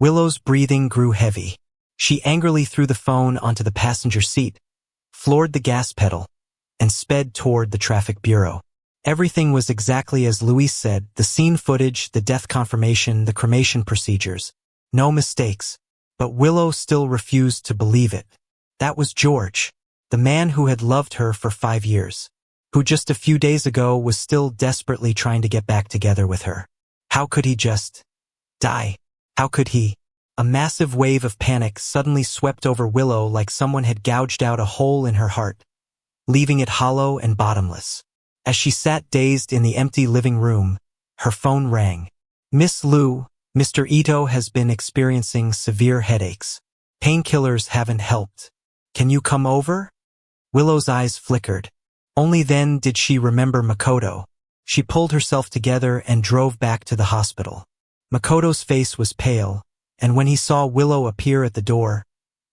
Willow's breathing grew heavy. She angrily threw the phone onto the passenger seat, floored the gas pedal, and sped toward the traffic bureau. Everything was exactly as Luis said: the scene footage, the death confirmation, the cremation procedures. No mistakes. But Willow still refused to believe it. That was George, the man who had loved her for 5 years, who just a few days ago was still desperately trying to get back together with her. How could he just die? How could he? A massive wave of panic suddenly swept over Willow like someone had gouged out a hole in her heart, leaving it hollow and bottomless. As she sat dazed in the empty living room, her phone rang. "Miss Liu, Mr. Ito has been experiencing severe headaches. Painkillers haven't helped. Can you come over?" Willow's eyes flickered. Only then did she remember Makoto. She pulled herself together and drove back to the hospital. Makoto's face was pale, and when he saw Willow appear at the door,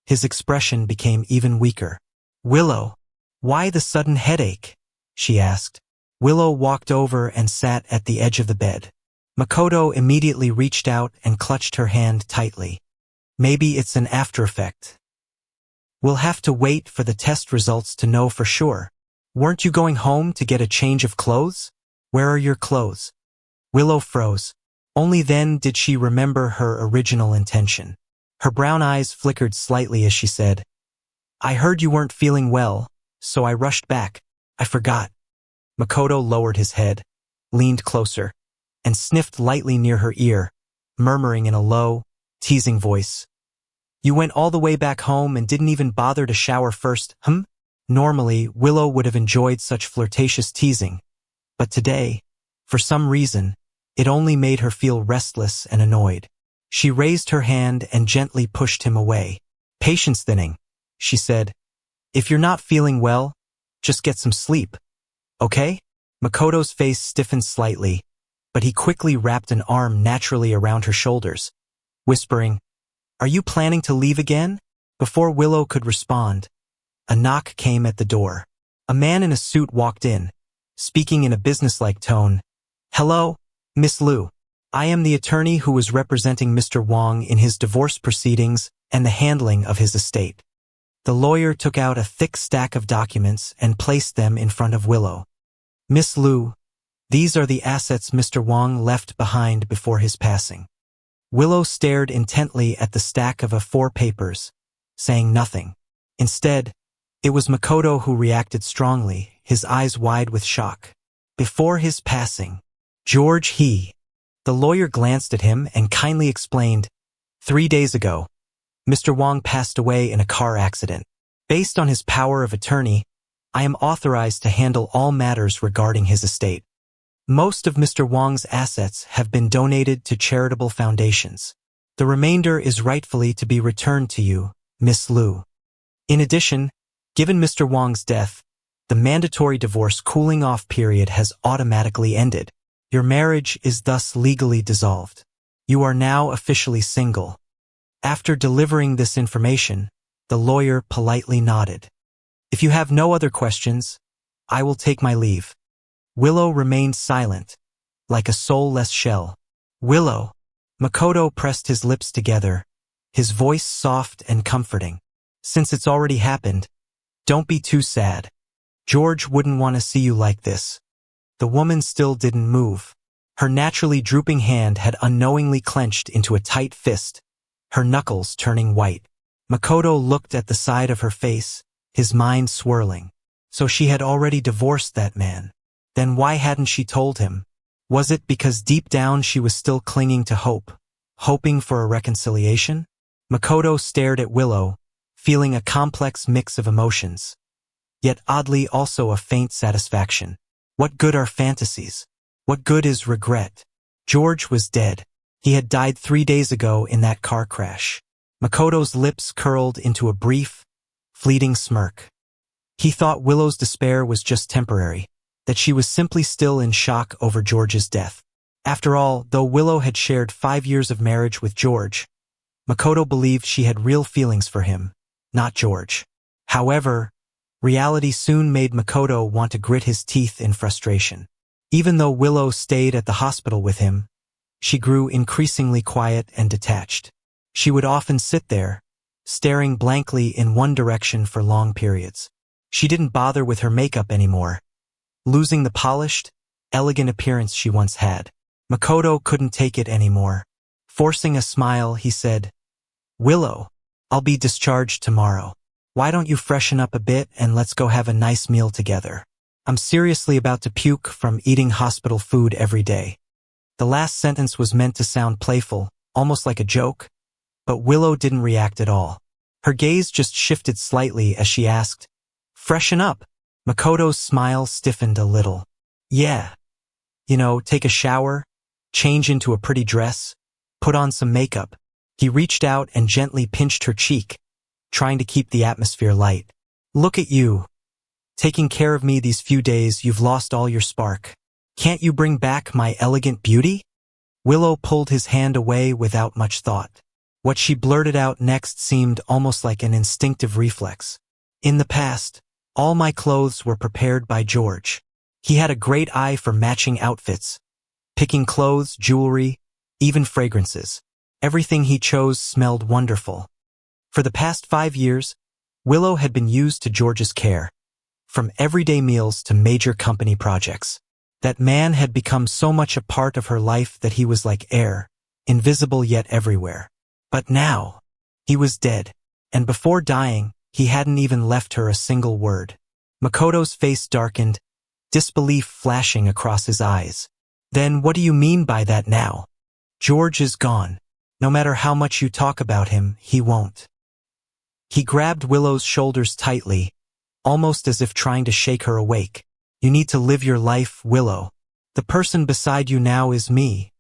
his expression became even weaker. "Willow, why the sudden headache?" she asked. Willow walked over and sat at the edge of the bed. Makoto immediately reached out and clutched her hand tightly. "Maybe it's an after effect. We'll have to wait for the test results to know for sure. Weren't you going home to get a change of clothes? Where are your clothes?" Willow froze. Only then did she remember her original intention. Her brown eyes flickered slightly as she said, "I heard you weren't feeling well, so I rushed back. I forgot." Makoto lowered his head, leaned closer, and sniffed lightly near her ear, murmuring in a low, teasing voice, "You went all the way back home and didn't even bother to shower first, hm?" Normally, Willow would have enjoyed such flirtatious teasing, but today, for some reason, it only made her feel restless and annoyed. She raised her hand and gently pushed him away. "Patience thinning," she said. "If you're not feeling well, just get some sleep, okay?" Makoto's face stiffened slightly, but he quickly wrapped an arm naturally around her shoulders, whispering, "Are you planning to leave again?" Before Willow could respond, a knock came at the door. A man in a suit walked in, speaking in a businesslike tone. "Hello, Miss Liu. I am the attorney who was representing Mr. Wang in his divorce proceedings and the handling of his estate." The lawyer took out a thick stack of documents and placed them in front of Willow. "Miss Liu, these are the assets Mr. Wang left behind before his passing." Willow stared intently at the stack of A4 papers, saying nothing. Instead, it was Makoto who reacted strongly, his eyes wide with shock. "Before his passing, George he..." The lawyer glanced at him and kindly explained, "3 days ago, Mr. Wang passed away in a car accident. Based on his power of attorney, I am authorized to handle all matters regarding his estate. Most of Mr. Wang's assets have been donated to charitable foundations. The remainder is rightfully to be returned to you, Miss Liu. In addition, given Mr. Wang's death, The mandatory divorce cooling-off period has automatically ended. Your marriage is thus legally dissolved. You are now officially single. After delivering this information, the lawyer politely nodded. If you have no other questions, I will take my leave. Willow remained silent, like a soulless shell. Willow. Makoto pressed his lips together, his voice soft and comforting. Since it's already happened, don't be too sad. George wouldn't want to see you like this. The woman still didn't move. Her naturally drooping hand had unknowingly clenched into a tight fist, her knuckles turning white. Makoto looked at the side of her face, his mind swirling. So she had already divorced that man. Then why hadn't she told him? Was it because deep down she was still clinging to hope, hoping for a reconciliation? Makoto stared at Willow, feeling a complex mix of emotions, yet oddly also a faint satisfaction. What good are fantasies? What good is regret? George was dead. He had died 3 days ago in that car crash. Makoto's lips curled into a brief, fleeting smirk. He thought Willow's despair was just temporary, that she was simply still in shock over George's death. After all, though Willow had shared 5 years of marriage with George, Makoto believed she had real feelings for him, not George. However, reality soon made Makoto want to grit his teeth in frustration. Even though Willow stayed at the hospital with him, she grew increasingly quiet and detached. She would often sit there, staring blankly in one direction for long periods. She didn't bother with her makeup anymore, losing the polished, elegant appearance she once had. Makoto couldn't take it anymore. Forcing a smile, he said, "Willow, I'll be discharged tomorrow. Why don't you freshen up a bit and let's go have a nice meal together? I'm seriously about to puke from eating hospital food every day." The last sentence was meant to sound playful, almost like a joke, but Willow didn't react at all. Her gaze just shifted slightly as she asked, "Freshen up?" Makoto's smile stiffened a little. "Yeah. Take a shower, change into a pretty dress, put on some makeup." He reached out and gently pinched her cheek, trying to keep the atmosphere light. "Look at you. Taking care of me these few days, you've lost all your spark. Can't you bring back my elegant beauty?" Willow pulled his hand away without much thought. What she blurted out next seemed almost like an instinctive reflex. "In the past, all my clothes were prepared by George. He had a great eye for matching outfits, picking clothes, jewelry, even fragrances. Everything he chose smelled wonderful. For the past 5 years, Willow had been used to George's care, from everyday meals to major company projects. That man had become so much a part of her life that he was like air, invisible yet everywhere. But now, he was dead, and before dying, he hadn't even left her a single word. Makoto's face darkened, disbelief flashing across his eyes. "Then what do you mean by that now? George is gone. No matter how much you talk about him, he won't." He grabbed Willow's shoulders tightly, almost as if trying to shake her awake. "You need to live your life, Willow. The person beside you now is me,"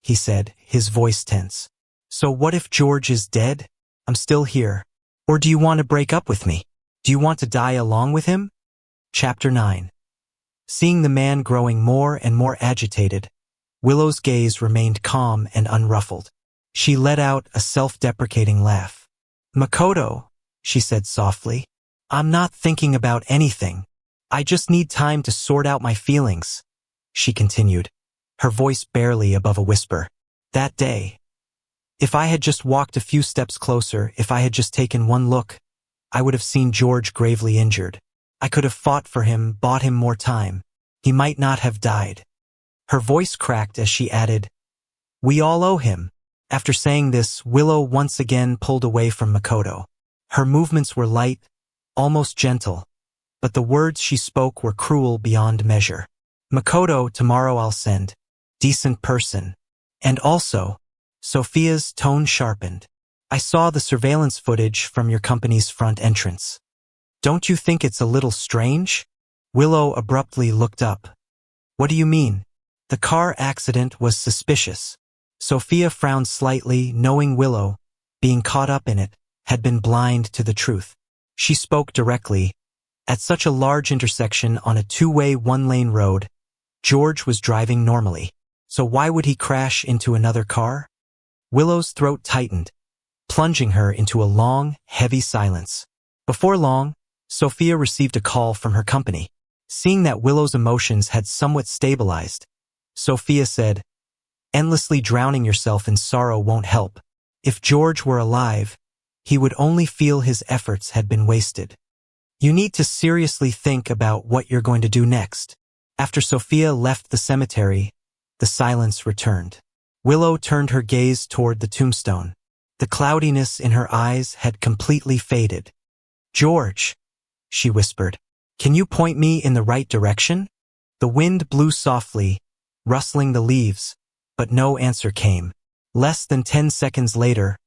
he said, his voice tense. "So what if George is dead? I'm still here. Or do you want to break up with me? Do you want to die along with him?" Chapter 9. Seeing the man growing more and more agitated, Willow's gaze remained calm and unruffled. She let out a self-deprecating laugh. "Makoto," she said softly, "I'm not thinking about anything. I just need time to sort out my feelings," she continued, her voice barely above a whisper. "That day, if I had just walked a few steps closer, if I had just taken one look, I would have seen George gravely injured. I could have fought for him, bought him more time. He might not have died." Her voice cracked as she added, "We all owe him." After saying this, Willow once again pulled away from Makoto. Her movements were light, almost gentle, but the words she spoke were cruel beyond measure. "Makoto, tomorrow I'll send. Decent person. And also," Sophia's tone sharpened, "I saw the surveillance footage from your company's front entrance. Don't you think it's a little strange?" Willow abruptly looked up. "What do you mean?" "The car accident was suspicious." Sophia frowned slightly, knowing Willow, being caught up in it, had been blind to the truth. She spoke directly, At such a large intersection on a two-way one-lane road, George was driving normally. So why would he crash into another car? Willow's throat tightened, plunging her into a long, heavy silence. Before long, Sophia received a call from her company. Seeing that Willow's emotions had somewhat stabilized, Sophia said, "Endlessly drowning yourself in sorrow won't help. If George were alive, he would only feel his efforts had been wasted. You need to seriously think about what you're going to do next." After Sophia left the cemetery, the silence returned. Willow turned her gaze toward the tombstone. The cloudiness in her eyes had completely faded. "George," she whispered, "can you point me in the right direction?" The wind blew softly, rustling the leaves, but no answer came. Less than 10 seconds later,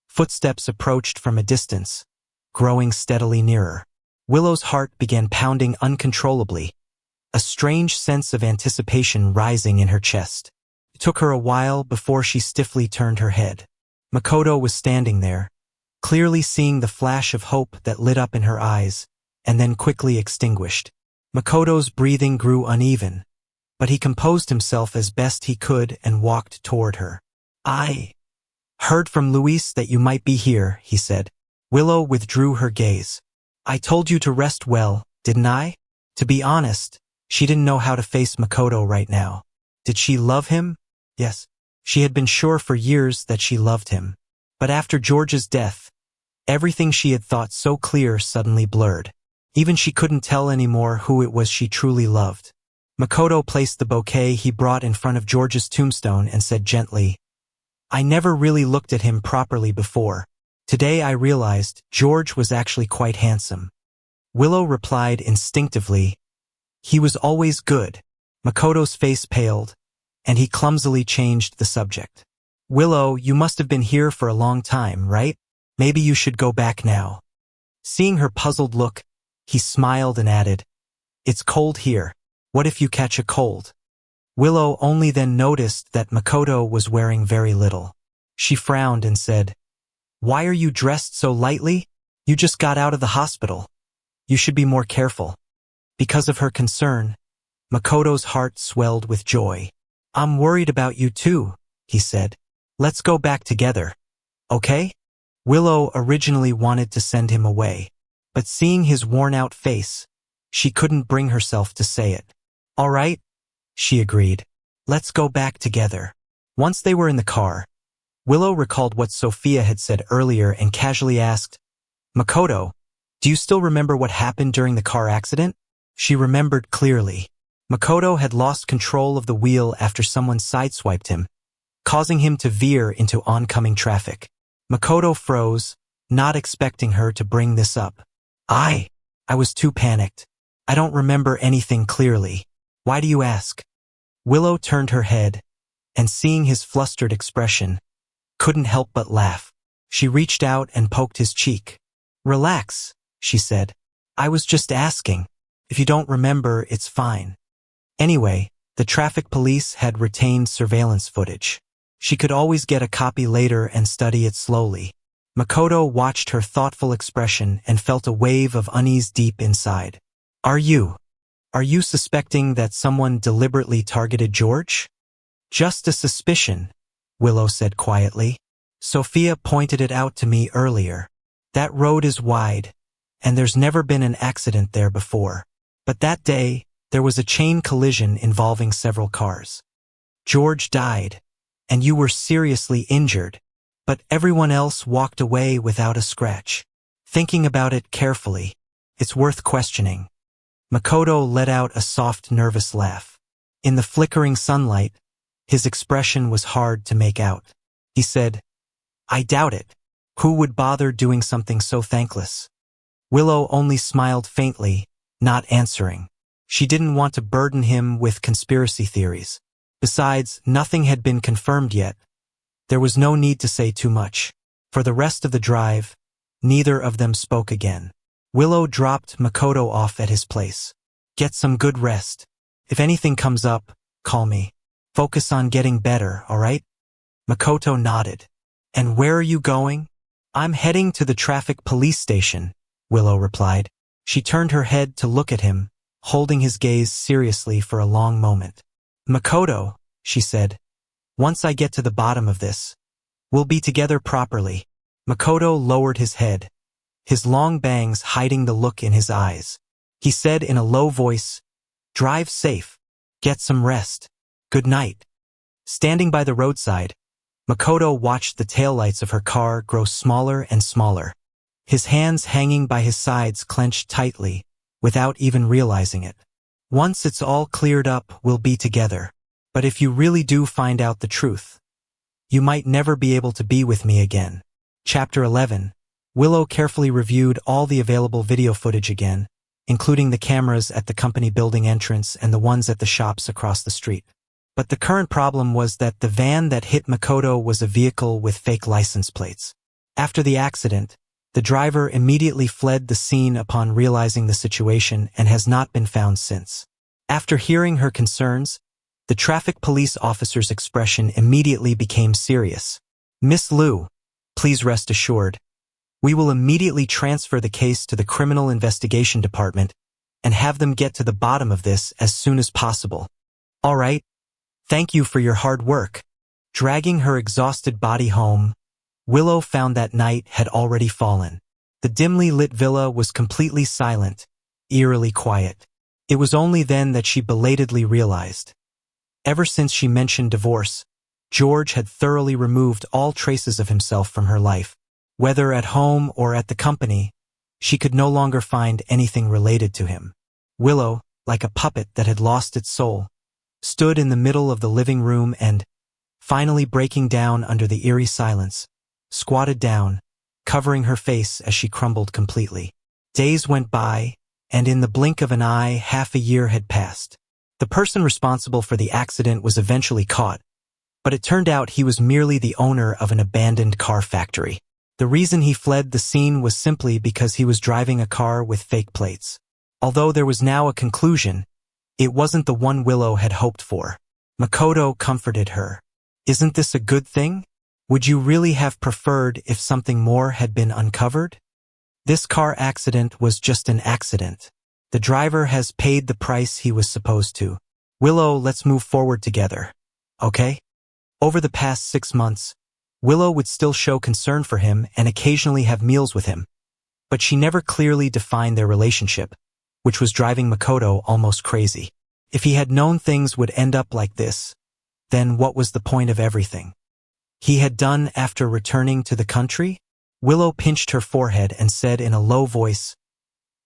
footsteps approached from a distance, growing steadily nearer. Willow's heart began pounding uncontrollably, a strange sense of anticipation rising in her chest. It took her a while before she stiffly turned her head. Makoto was standing there, clearly seeing the flash of hope that lit up in her eyes, and then quickly extinguished. Makoto's breathing grew uneven, but he composed himself as best he could and walked toward her. "I heard from Luis that you might be here," he said. Willow withdrew her gaze. "I told you to rest well, didn't I?" To be honest, she didn't know how to face Makoto right now. Did she love him? Yes. She had been sure for years that she loved him. But after George's death, everything she had thought so clear suddenly blurred. Even she couldn't tell anymore who it was she truly loved. Makoto placed the bouquet he brought in front of George's tombstone and said gently, "I never really looked at him properly before. Today I realized George was actually quite handsome." Willow replied instinctively, "He was always good." Makoto's face paled, and he clumsily changed the subject. "Willow, you must have been here for a long time, right? Maybe you should go back now." Seeing her puzzled look, he smiled and added, "It's cold here. What if you catch a cold?" Willow only then noticed that Makoto was wearing very little. She frowned and said, "Why are you dressed so lightly? You just got out of the hospital. You should be more careful." Because of her concern, Makoto's heart swelled with joy. "I'm worried about you too," he said. "Let's go back together, okay?" Willow originally wanted to send him away, but seeing his worn-out face, she couldn't bring herself to say it. "All right," she agreed. "Let's go back together." Once they were in the car, Willow recalled what Sophia had said earlier and casually asked, "Makoto, do you still remember what happened during the car accident?" She remembered clearly. Makoto had lost control of the wheel after someone sideswiped him, causing him to veer into oncoming traffic. Makoto froze, not expecting her to bring this up. I was too panicked. I don't remember anything clearly. Why do you ask?" Willow turned her head, and seeing his flustered expression, couldn't help but laugh. She reached out and poked his cheek. "Relax," she said. "I was just asking. If you don't remember, it's fine." Anyway, the traffic police had retained surveillance footage. She could always get a copy later and study it slowly. Makoto watched her thoughtful expression and felt a wave of unease deep inside. Are you suspecting that someone deliberately targeted George?" "Just a suspicion," Willow said quietly. "Sophia pointed it out to me earlier. That road is wide, and there's never been an accident there before. But that day, there was a chain collision involving several cars. George died, and you were seriously injured, but everyone else walked away without a scratch. Thinking about it carefully, it's worth questioning." Makoto let out a soft, nervous laugh. In the flickering sunlight, his expression was hard to make out. He said, "I doubt it. Who would bother doing something so thankless?" Willow only smiled faintly, not answering. She didn't want to burden him with conspiracy theories. Besides, nothing had been confirmed yet. There was no need to say too much. For the rest of the drive, neither of them spoke again. Willow dropped Makoto off at his place. "Get some good rest. If anything comes up, call me. Focus on getting better, all right?" Makoto nodded. "And where are you going?" "I'm heading to the traffic police station," Willow replied. She turned her head to look at him, holding his gaze seriously for a long moment. "Makoto," she said, "once I get to the bottom of this, we'll be together properly." Makoto lowered his head, his long bangs hiding the look in his eyes. He said in a low voice, "Drive safe. Get some rest. Good night." Standing by the roadside, Makoto watched the taillights of her car grow smaller and smaller, his hands hanging by his sides clenched tightly, without even realizing it. "Once it's all cleared up, we'll be together. But if you really do find out the truth, you might never be able to be with me again." Chapter 11. Willow carefully reviewed all the available video footage again, including the cameras at the company building entrance and the ones at the shops across the street. But the current problem was that the van that hit Makoto was a vehicle with fake license plates. After the accident, the driver immediately fled the scene upon realizing the situation and has not been found since. After hearing her concerns, the traffic police officer's expression immediately became serious. "Miss Liu, please rest assured, we will immediately transfer the case to the Criminal Investigation Department and have them get to the bottom of this as soon as possible." "All right. Thank you for your hard work." Dragging her exhausted body home, Willow found that night had already fallen. The dimly lit villa was completely silent, eerily quiet. It was only then that she belatedly realized. Ever since she mentioned divorce, George had thoroughly removed all traces of himself from her life. Whether at home or at the company, she could no longer find anything related to him. Willow, like a puppet that had lost its soul, stood in the middle of the living room and, finally breaking down under the eerie silence, squatted down, covering her face as she crumbled completely. Days went by, and in the blink of an eye, half a year had passed. The person responsible for the accident was eventually caught, but it turned out he was merely the owner of an abandoned car factory. The reason he fled the scene was simply because he was driving a car with fake plates. Although there was now a conclusion, it wasn't the one Willow had hoped for. Makoto comforted her. "Isn't this a good thing? Would you really have preferred if something more had been uncovered? This car accident was just an accident. The driver has paid the price he was supposed to. Willow, let's move forward together. Okay?" Over the past 6 months, Willow would still show concern for him and occasionally have meals with him, but she never clearly defined their relationship, which was driving Makoto almost crazy. If he had known things would end up like this, then what was the point of everything he had done after returning to the country? Willow pinched her forehead and said in a low voice,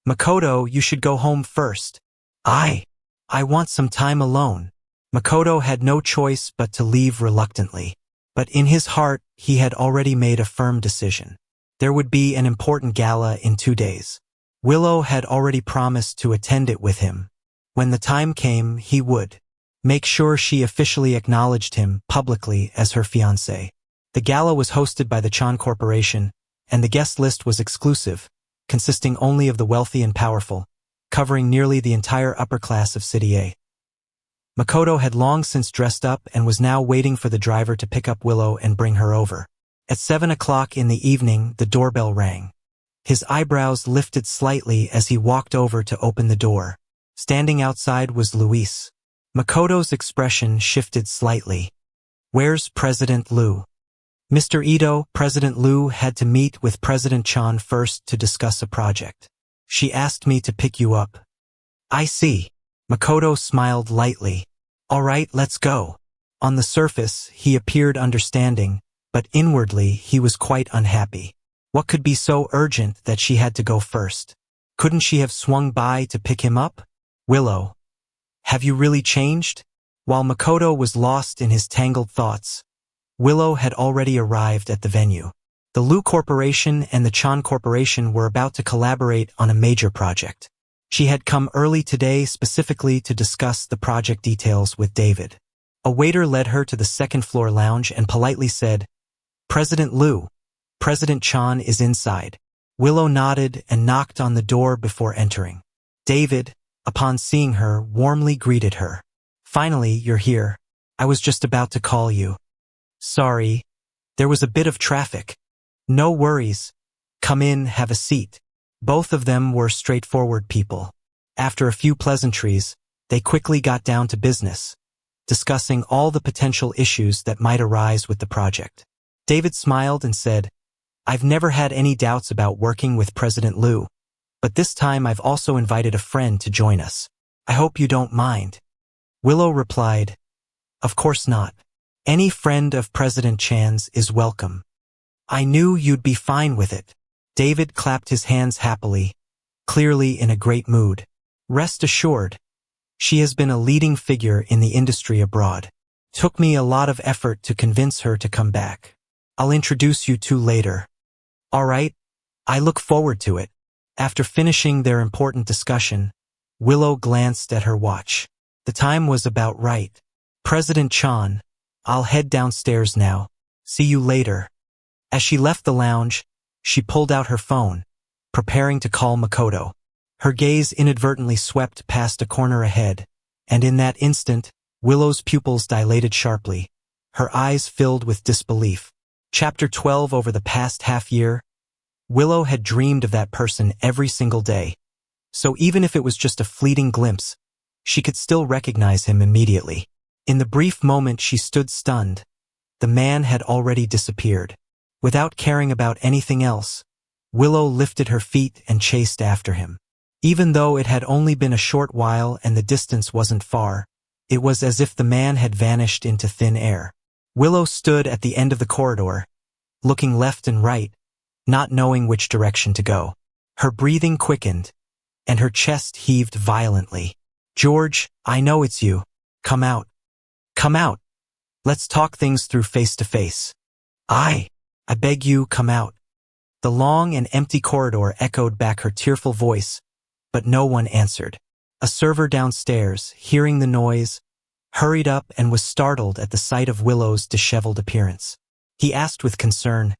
"Makoto, you should go home first. I want some time alone." Makoto had no choice but to leave reluctantly. But in his heart, he had already made a firm decision. There would be an important gala in 2 days. Willow had already promised to attend it with him. When the time came, he would make sure she officially acknowledged him publicly as her fiancé. The gala was hosted by the Chan Corporation, and the guest list was exclusive, consisting only of the wealthy and powerful, covering nearly the entire upper class of City A. Makoto had long since dressed up and was now waiting for the driver to pick up Willow and bring her over. At 7 o'clock in the evening, the doorbell rang. His eyebrows lifted slightly as he walked over to open the door. Standing outside was Luis. Makoto's expression shifted slightly. "Where's President Liu?" "Mr. Ito, President Liu had to meet with President Chan first to discuss a project. She asked me to pick you up." "I see." Makoto smiled lightly. "All right, let's go." On the surface, he appeared understanding, but inwardly he was quite unhappy. What could be so urgent that she had to go first? Couldn't she have swung by to pick him up? "Willow, have you really changed?" While Makoto was lost in his tangled thoughts, Willow had already arrived at the venue. The Liu Corporation and the Chan Corporation were about to collaborate on a major project. She had come early today specifically to discuss the project details with David. A waiter led her to the second-floor lounge and politely said, "President Liu, President Chan is inside." Willow nodded and knocked on the door before entering. David, upon seeing her, warmly greeted her. "Finally, you're here. I was just about to call you." "Sorry, there was a bit of traffic." "No worries. Come in, have a seat." Both of them were straightforward people. After a few pleasantries, they quickly got down to business, discussing all the potential issues that might arise with the project. David smiled and said, "I've never had any doubts about working with President Liu, but this time I've also invited a friend to join us. I hope you don't mind." Willow replied, "Of course not. Any friend of President Chan's is welcome." "I knew you'd be fine with it." David clapped his hands happily, clearly in a great mood. "Rest assured, she has been a leading figure in the industry abroad. Took me a lot of effort to convince her to come back. I'll introduce you two later." "All right, I look forward to it." After finishing their important discussion, Willow glanced at her watch. The time was about right. "President Chan, I'll head downstairs now. See you later." As she left the lounge, she pulled out her phone, preparing to call Makoto. Her gaze inadvertently swept past a corner ahead, and in that instant, Willow's pupils dilated sharply. Her eyes filled with disbelief. Chapter 12. Over the past half-year, Willow had dreamed of that person every single day. So even if it was just a fleeting glimpse, she could still recognize him immediately. In the brief moment she stood stunned, the man had already disappeared. Without caring about anything else, Willow lifted her feet and chased after him. Even though it had only been a short while and the distance wasn't far, it was as if the man had vanished into thin air. Willow stood at the end of the corridor, looking left and right, not knowing which direction to go. Her breathing quickened, and her chest heaved violently. "George, I know it's you. Come out. Come out. Let's talk things through face to face. I beg you, come out." The long and empty corridor echoed back her tearful voice, but no one answered. A server downstairs, hearing the noise, hurried up and was startled at the sight of Willow's disheveled appearance. He asked with concern,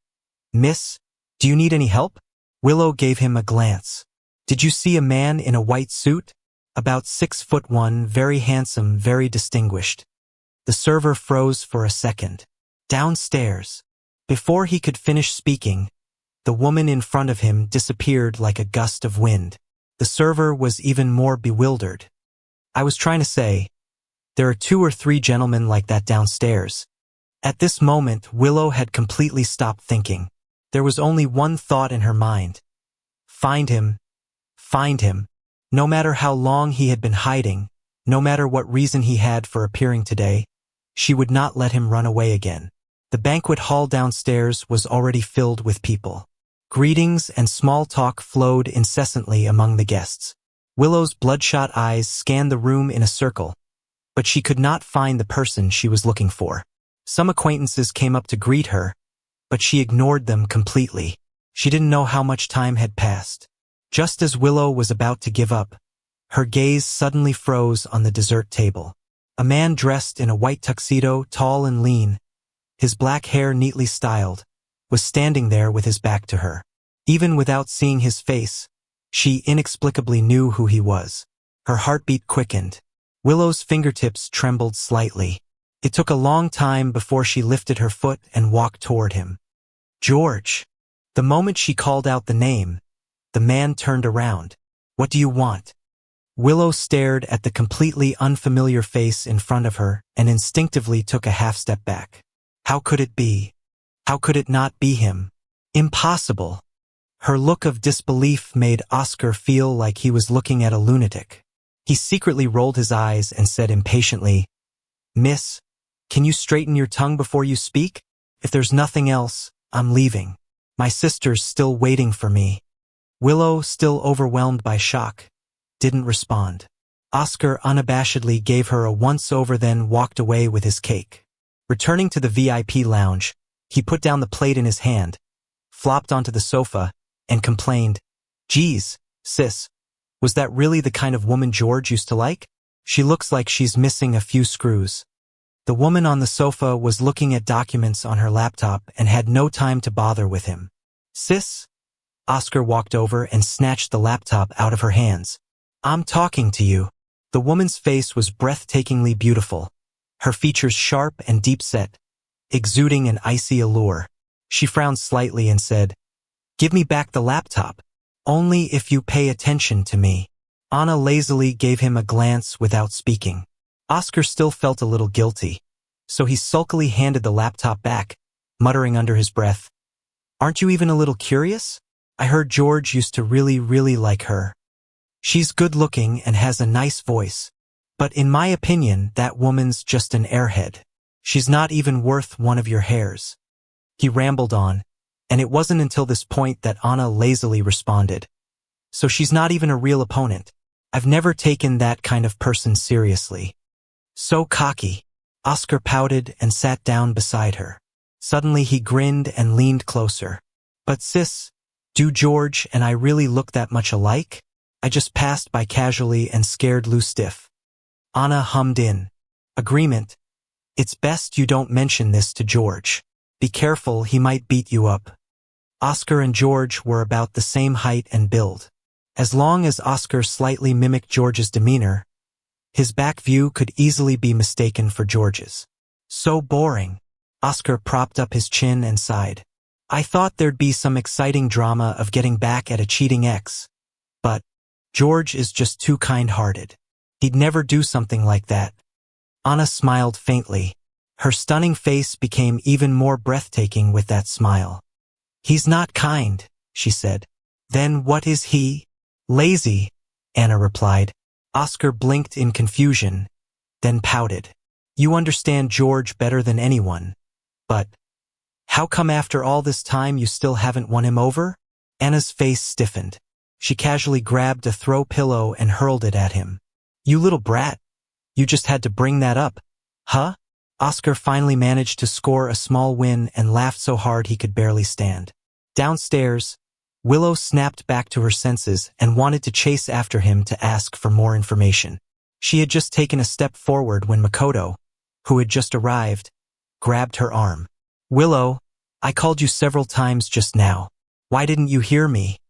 "Miss, do you need any help?" Willow gave him a glance. "Did you see a man in a white suit? About 6'1", very handsome, very distinguished." The server froze for a second. "Downstairs." Before he could finish speaking, the woman in front of him disappeared like a gust of wind. The server was even more bewildered. "I was trying to say, there are 2 or 3 gentlemen like that downstairs." At this moment, Willow had completely stopped thinking. There was only one thought in her mind. Find him. Find him. No matter how long he had been hiding, no matter what reason he had for appearing today, she would not let him run away again. The banquet hall downstairs was already filled with people. Greetings and small talk flowed incessantly among the guests. Willow's bloodshot eyes scanned the room in a circle, but she could not find the person she was looking for. Some acquaintances came up to greet her, but she ignored them completely. She didn't know how much time had passed. Just as Willow was about to give up, her gaze suddenly froze on the dessert table. A man dressed in a white tuxedo, tall and lean, his black hair neatly styled, was standing there with his back to her. Even without seeing his face, she inexplicably knew who he was. Her heartbeat quickened. Willow's fingertips trembled slightly. It took a long time before she lifted her foot and walked toward him. "George." The moment she called out the name, the man turned around. "What do you want?" Willow stared at the completely unfamiliar face in front of her and instinctively took a half-step back. How could it be? How could it not be him? Impossible. Her look of disbelief made Oscar feel like he was looking at a lunatic. He secretly rolled his eyes and said impatiently, "Miss, can you straighten your tongue before you speak? If there's nothing else, I'm leaving. My sister's still waiting for me." Willow, still overwhelmed by shock, didn't respond. Oscar unabashedly gave her a once-over, then walked away with his cake. Returning to the VIP lounge, he put down the plate in his hand, flopped onto the sofa, and complained, "Geez, sis, was that really the kind of woman George used to like? She looks like she's missing a few screws." The woman on the sofa was looking at documents on her laptop and had no time to bother with him. "Sis?" Oscar walked over and snatched the laptop out of her hands. "I'm talking to you." The woman's face was breathtakingly beautiful, her features sharp and deep-set, exuding an icy allure. She frowned slightly and said, "Give me back the laptop." Only if you pay attention to me. Anna lazily gave him a glance without speaking. Oscar still felt a little guilty, so he sulkily handed the laptop back, muttering under his breath, "Aren't you even a little curious? I heard George used to really like her. She's good-looking and has a nice voice, but in my opinion, that woman's just an airhead. She's not even worth one of your hairs." He rambled on, and it wasn't until this point that Anna lazily responded, "So she's not even a real opponent. I've never taken that kind of person seriously." "So cocky." Oscar pouted and sat down beside her. Suddenly he grinned and leaned closer. "But sis, do George and I really look that much alike? I just passed by casually and scared Lou stiff." Anna hummed in agreement. "It's best you don't mention this to George. Be careful, he might beat you up." Oscar and George were about the same height and build. As long as Oscar slightly mimicked George's demeanor, his back view could easily be mistaken for George's. "So boring." Oscar propped up his chin and sighed. "I thought there'd be some exciting drama of getting back at a cheating ex. But George is just too kind-hearted. He'd never do something like that." Anna smiled faintly. Her stunning face became even more breathtaking with that smile. "He's not kind," she said. "Then what is he?" "Lazy," Anna replied. Oscar blinked in confusion, then pouted. "You understand George better than anyone. But how come after all this time you still haven't won him over?" Anna's face stiffened. She casually grabbed a throw pillow and hurled it at him. "You little brat. You just had to bring that up, huh?" Oscar finally managed to score a small win and laughed so hard he could barely stand. Downstairs, Willow snapped back to her senses and wanted to chase after him to ask for more information. She had just taken a step forward when Makoto, who had just arrived, grabbed her arm. "Willow, I called you several times just now. Why didn't you hear me?"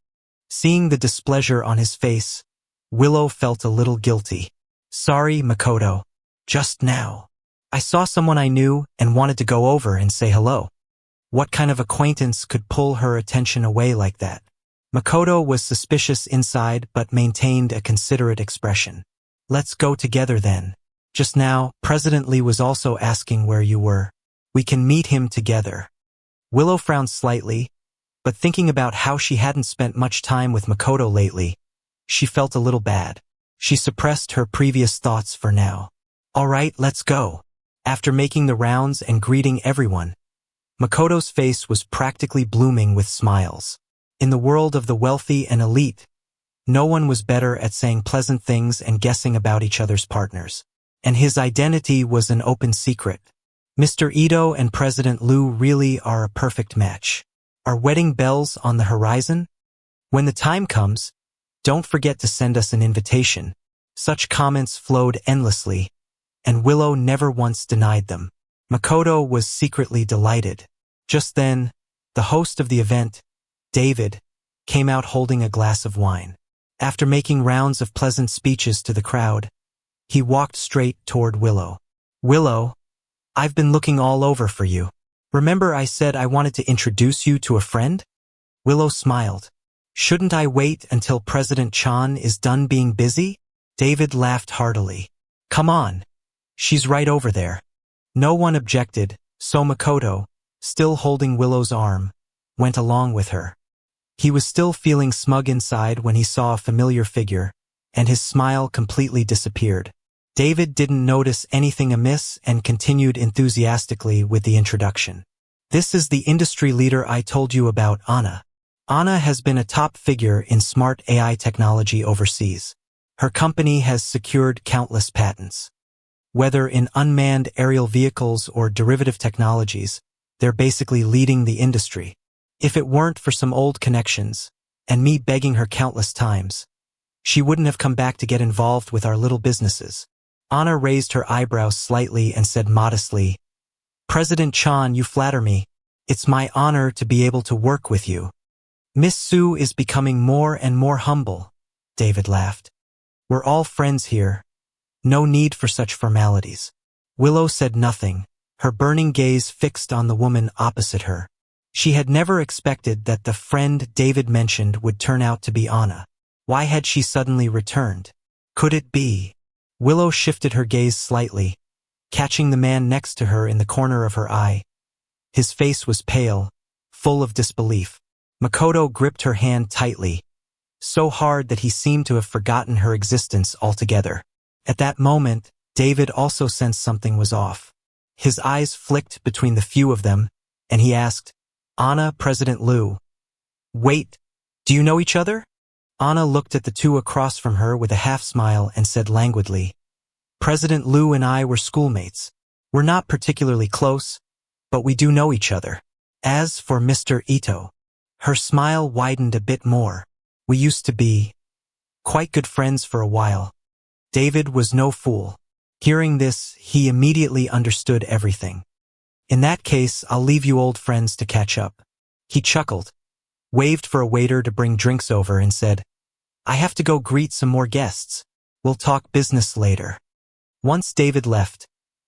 Seeing the displeasure on his face, Willow felt a little guilty. "Sorry, Makoto. Just now. I saw someone I knew and wanted to go over and say hello." What kind of acquaintance could pull her attention away like that? Makoto was suspicious inside but maintained a considerate expression. "Let's go together then. Just now, President Lee was also asking where you were. We can meet him together." Willow frowned slightly, but thinking about how she hadn't spent much time with Makoto lately, she felt a little bad. She suppressed her previous thoughts for now. "All right, let's go." After making the rounds and greeting everyone, Makoto's face was practically blooming with smiles. In the world of the wealthy and elite, no one was better at saying pleasant things and guessing about each other's partners. And his identity was an open secret. Mr. Ito and President Liu really are a perfect match. Are wedding bells on the horizon? When the time comes, don't forget to send us an invitation. Such comments flowed endlessly, and Willow never once denied them. Makoto was secretly delighted. Just then, the host of the event, David, came out holding a glass of wine. After making rounds of pleasant speeches to the crowd, he walked straight toward Willow. "Willow, I've been looking all over for you. Remember I said I wanted to introduce you to a friend?" Willow smiled. "Shouldn't I wait until President Chan is done being busy?" David laughed heartily. "Come on. She's right over there." No one objected, so Makoto, still holding Willow's arm, went along with her. He was still feeling smug inside when he saw a familiar figure, and his smile completely disappeared. David didn't notice anything amiss and continued enthusiastically with the introduction. "This is the industry leader I told you about, Anna. Anna has been a top figure in smart AI technology overseas. Her company has secured countless patents. Whether in unmanned aerial vehicles or derivative technologies, they're basically leading the industry. If it weren't for some old connections, and me begging her countless times, she wouldn't have come back to get involved with our little businesses." Anna raised her eyebrows slightly and said modestly, "President Chan, you flatter me. It's my honor to be able to work with you." "Miss Sue is becoming more and more humble," David laughed. "We're all friends here. No need for such formalities." Willow said nothing, her burning gaze fixed on the woman opposite her. She had never expected that the friend David mentioned would turn out to be Anna. Why had she suddenly returned? Could it be? Willow shifted her gaze slightly, catching the man next to her in the corner of her eye. His face was pale, full of disbelief. Makoto gripped her hand tightly, so hard that he seemed to have forgotten her existence altogether. At that moment, David also sensed something was off. His eyes flicked between the few of them, and he asked, "Anna, President Liu. Wait, do you know each other?" Anna looked at the two across from her with a half-smile and said languidly, "President Liu and I were schoolmates. We're not particularly close, but we do know each other. As for Mr. Ito," her smile widened a bit more. "We used to be quite good friends for a while." David was no fool. Hearing this, he immediately understood everything. "In that case, I'll leave you old friends to catch up." He chuckled, waved for a waiter to bring drinks over, and said, "I have to go greet some more guests. We'll talk business later." Once David left,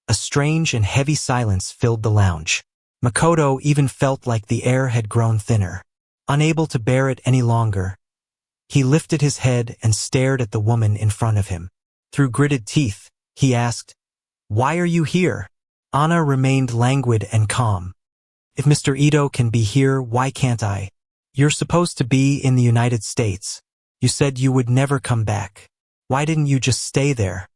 a strange and heavy silence filled the lounge. Makoto even felt like the air had grown thinner. Unable to bear it any longer, he lifted his head and stared at the woman in front of him. Through gritted teeth, he asked, "Why are you here?" Anna remained languid and calm. "If Mr. Ito can be here, why can't I? You're supposed to be in the United States. You said you would never come back. Why didn't you just stay there?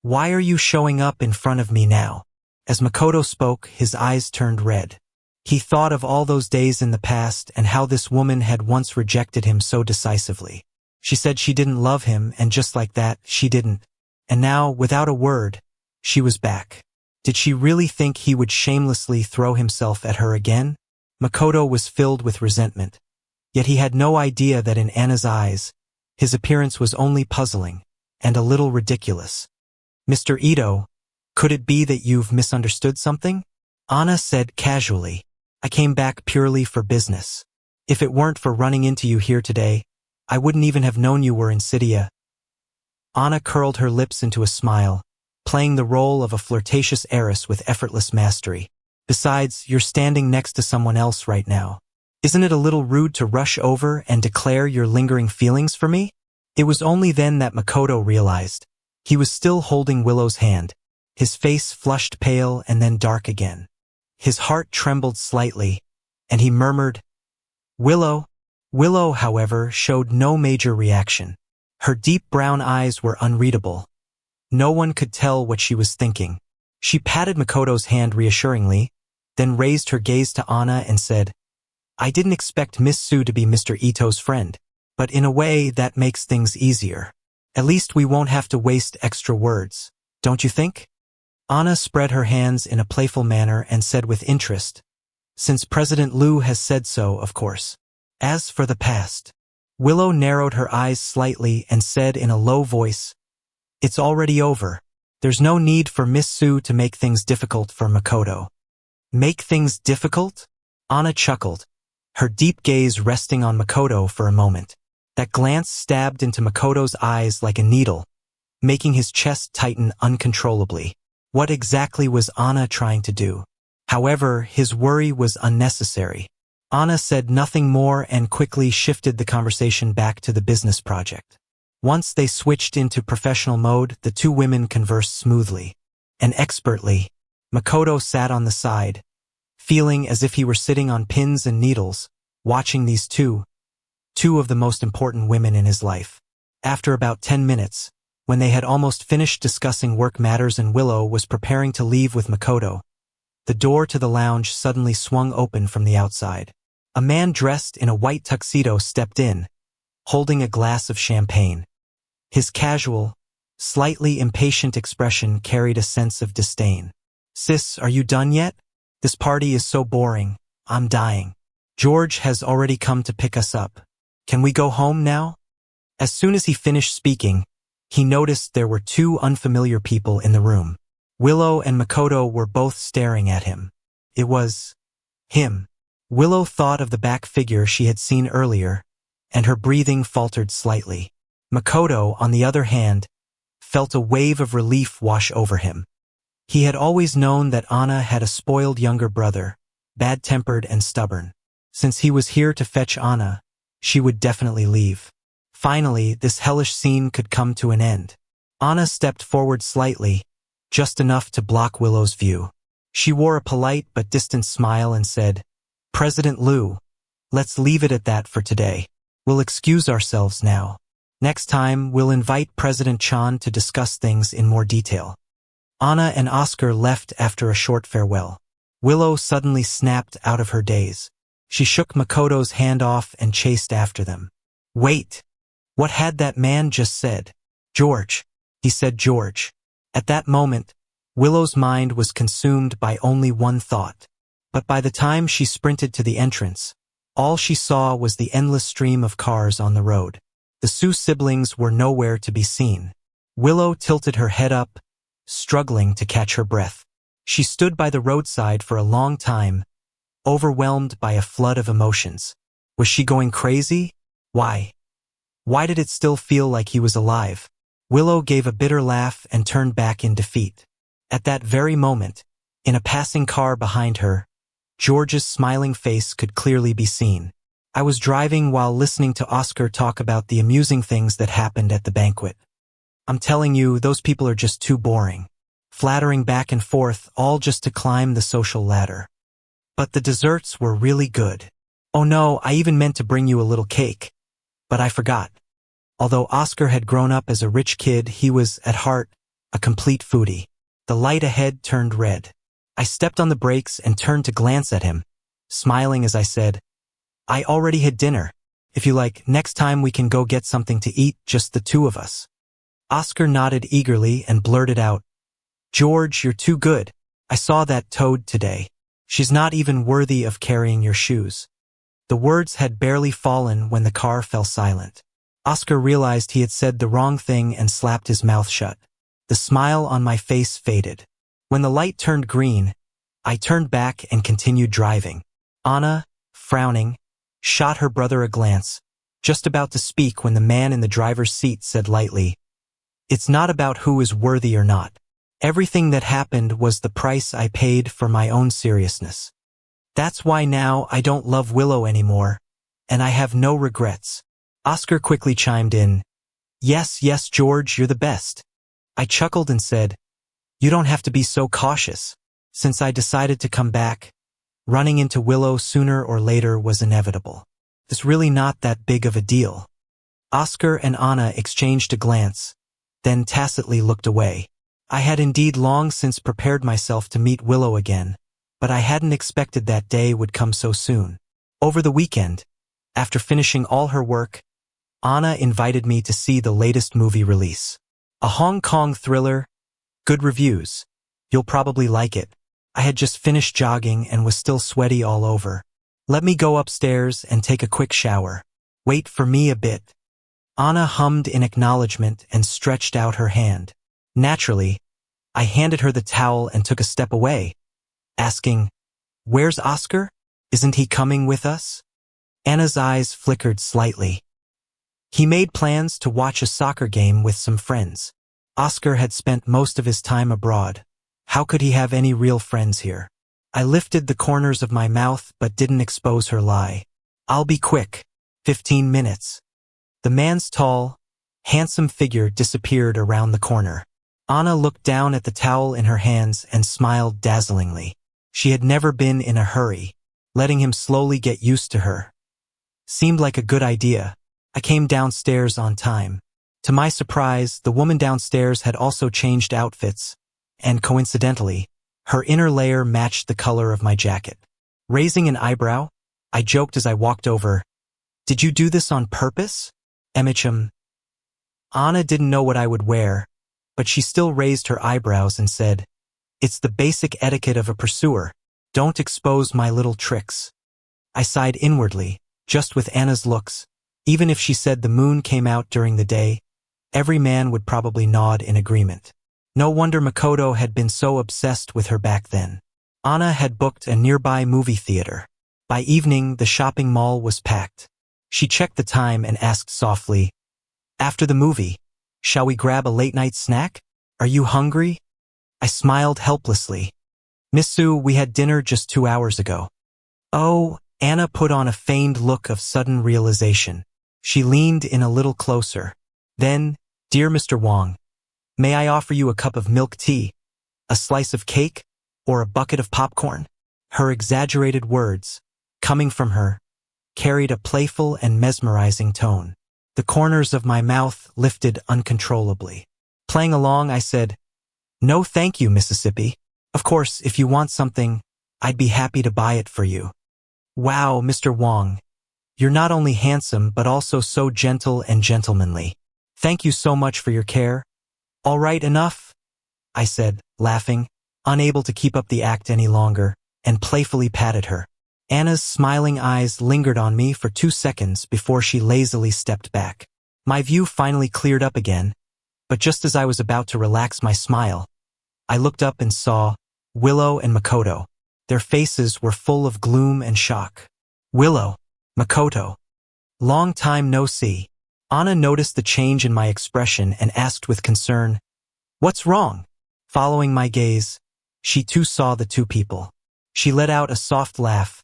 Why are you showing up in front of me now?" As Makoto spoke, his eyes turned red. He thought of all those days in the past and how this woman had once rejected him so decisively. She said she didn't love him, and just like that, she didn't. And now, without a word, she was back. Did she really think he would shamelessly throw himself at her again? Makoto was filled with resentment. Yet he had no idea that in Anna's eyes, his appearance was only puzzling and a little ridiculous. "Mr. Ito, could it be that you've misunderstood something?" Anna said casually, "I came back purely for business. If it weren't for running into you here today, I wouldn't even have known you were in Cydia." Anna curled her lips into a smile, playing the role of a flirtatious heiress with effortless mastery. "Besides, you're standing next to someone else right now. Isn't it a little rude to rush over and declare your lingering feelings for me?" It was only then that Makoto realized. He was still holding Willow's hand, his face flushed pale and then dark again. His heart trembled slightly, and he murmured, "Willow." Willow, however, showed no major reaction. Her deep brown eyes were unreadable. No one could tell what she was thinking. She patted Makoto's hand reassuringly, then raised her gaze to Anna and said, "I didn't expect Miss Sue to be Mr. Ito's friend, but in a way that makes things easier. At least we won't have to waste extra words, don't you think?" Anna spread her hands in a playful manner and said with interest, "Since President Liu has said so, of course. As for the past." Willow narrowed her eyes slightly and said in a low voice, "It's already over. There's no need for Miss Sue to make things difficult for Makoto." "Make things difficult?" Anna chuckled, her deep gaze resting on Makoto for a moment. That glance stabbed into Makoto's eyes like a needle, making his chest tighten uncontrollably. What exactly was Anna trying to do? However, his worry was unnecessary. Anna said nothing more and quickly shifted the conversation back to the business project. Once they switched into professional mode, the two women conversed smoothly and expertly. Makoto sat on the side, feeling as if he were sitting on pins and needles, watching these two of the most important women in his life. After about 10 minutes, when they had almost finished discussing work matters and Willow was preparing to leave with Makoto, the door to the lounge suddenly swung open from the outside. A man dressed in a white tuxedo stepped in, holding a glass of champagne. His casual, slightly impatient expression carried a sense of disdain. "Sis, are you done yet? This party is so boring. I'm dying. George has already come to pick us up. Can we go home now?" As soon as he finished speaking, he noticed there were two unfamiliar people in the room. Willow and Makoto were both staring at him. It was him. Willow thought of the back figure she had seen earlier, and her breathing faltered slightly. Makoto, on the other hand, felt a wave of relief wash over him. He had always known that Anna had a spoiled younger brother, bad-tempered and stubborn. Since he was here to fetch Anna, she would definitely leave. Finally, this hellish scene could come to an end. Anna stepped forward slightly, just enough to block Willow's view. She wore a polite but distant smile and said, "President Liu, let's leave it at that for today. We'll excuse ourselves now. Next time, we'll invite President Chan to discuss things in more detail." Anna and Oscar left after a short farewell. Willow suddenly snapped out of her daze. She shook Makoto's hand off and chased after them. "Wait! What had that man just said?" "George," he said. "George." At that moment, Willow's mind was consumed by only one thought. But by the time she sprinted to the entrance, all she saw was the endless stream of cars on the road. The Sue siblings were nowhere to be seen. Willow tilted her head up, struggling to catch her breath. She stood by the roadside for a long time, overwhelmed by a flood of emotions. Was she going crazy? Why? Why did it still feel like he was alive? Willow gave a bitter laugh and turned back in defeat. At that very moment, in a passing car behind her, George's smiling face could clearly be seen. "I was driving while listening to Oscar talk about the amusing things that happened at the banquet. I'm telling you, those people are just too boring. Flattering back and forth, all just to climb the social ladder. But the desserts were really good. Oh no, I even meant to bring you a little cake. But I forgot." Although Oscar had grown up as a rich kid, he was, at heart, a complete foodie. The light ahead turned red. I stepped on the brakes and turned to glance at him, smiling as I said, "I already had dinner. If you like, next time we can go get something to eat, just the two of us." Oscar nodded eagerly and blurted out, "George, you're too good. I saw that toad today. She's not even worthy of carrying your shoes." The words had barely fallen when the car fell silent. Oscar realized he had said the wrong thing and slapped his mouth shut. The smile on my face faded. When the light turned green, I turned back and continued driving. Anna, frowning, shot her brother a glance, just about to speak when the man in the driver's seat said lightly, "It's not about who is worthy or not. Everything that happened was the price I paid for my own seriousness. That's why now I don't love Willow anymore, and I have no regrets." Oscar quickly chimed in, Yes, George, you're the best." I chuckled and said, "You don't have to be so cautious. Since I decided to come back, running into Willow sooner or later was inevitable. It's really not that big of a deal." Oscar and Anna exchanged a glance, then tacitly looked away. I had indeed long since prepared myself to meet Willow again, but I hadn't expected that day would come so soon. Over the weekend, after finishing all her work, Anna invited me to see the latest movie release. A Hong Kong thriller, good reviews. You'll probably like it. I had just finished jogging and was still sweaty all over. "Let me go upstairs and take a quick shower. Wait for me a bit." Anna hummed in acknowledgement and stretched out her hand. Naturally, I handed her the towel and took a step away, asking, "Where's Oscar? Isn't he coming with us?" Anna's eyes flickered slightly. "He made plans to watch a soccer game with some friends. Oscar had spent most of his time abroad. How could he have any real friends here?" I lifted the corners of my mouth but didn't expose her lie. "I'll be quick. 15 minutes. The man's tall, handsome figure disappeared around the corner. Anna looked down at the towel in her hands and smiled dazzlingly. She had never been in a hurry. Letting him slowly get used to her seemed like a good idea. I came downstairs on time. To my surprise, the woman downstairs had also changed outfits, and coincidentally, her inner layer matched the color of my jacket. Raising an eyebrow, I joked as I walked over, "Did you do this on purpose?" Emicham. Anna didn't know what I would wear, but she still raised her eyebrows and said, "It's the basic etiquette of a pursuer. Don't expose my little tricks." I sighed inwardly, just with Anna's looks. Even if she said the moon came out during the day, every man would probably nod in agreement. No wonder Makoto had been so obsessed with her back then. Anna had booked a nearby movie theater. By evening, the shopping mall was packed. She checked the time and asked softly, "After the movie, shall we grab a late-night snack? Are you hungry?" I smiled helplessly. "Miss Sue, we had dinner just 2 hours ago." "Oh, Anna put on a feigned look of sudden realization. She leaned in a little closer. Then, "Dear Mr. Wong, may I offer you a cup of milk tea, a slice of cake, or a bucket of popcorn?" Her exaggerated words, coming from her, carried a playful and mesmerizing tone. The corners of my mouth lifted uncontrollably. Playing along, I said, "No thank you, Mississippi. Of course, if you want something, I'd be happy to buy it for you." "Wow, Mr. Wong, you're not only handsome but also so gentle and gentlemanly. Thank you so much for your care." "All right, enough," I said, laughing, unable to keep up the act any longer, and playfully patted her. Anna's smiling eyes lingered on me for 2 seconds before she lazily stepped back. My view finally cleared up again, but just as I was about to relax my smile, I looked up and saw Willow and Makoto. Their faces were full of gloom and shock. "Willow, Makoto. Long time no see." Anna noticed the change in my expression and asked with concern, "What's wrong?" Following my gaze, she too saw the two people. She let out a soft laugh,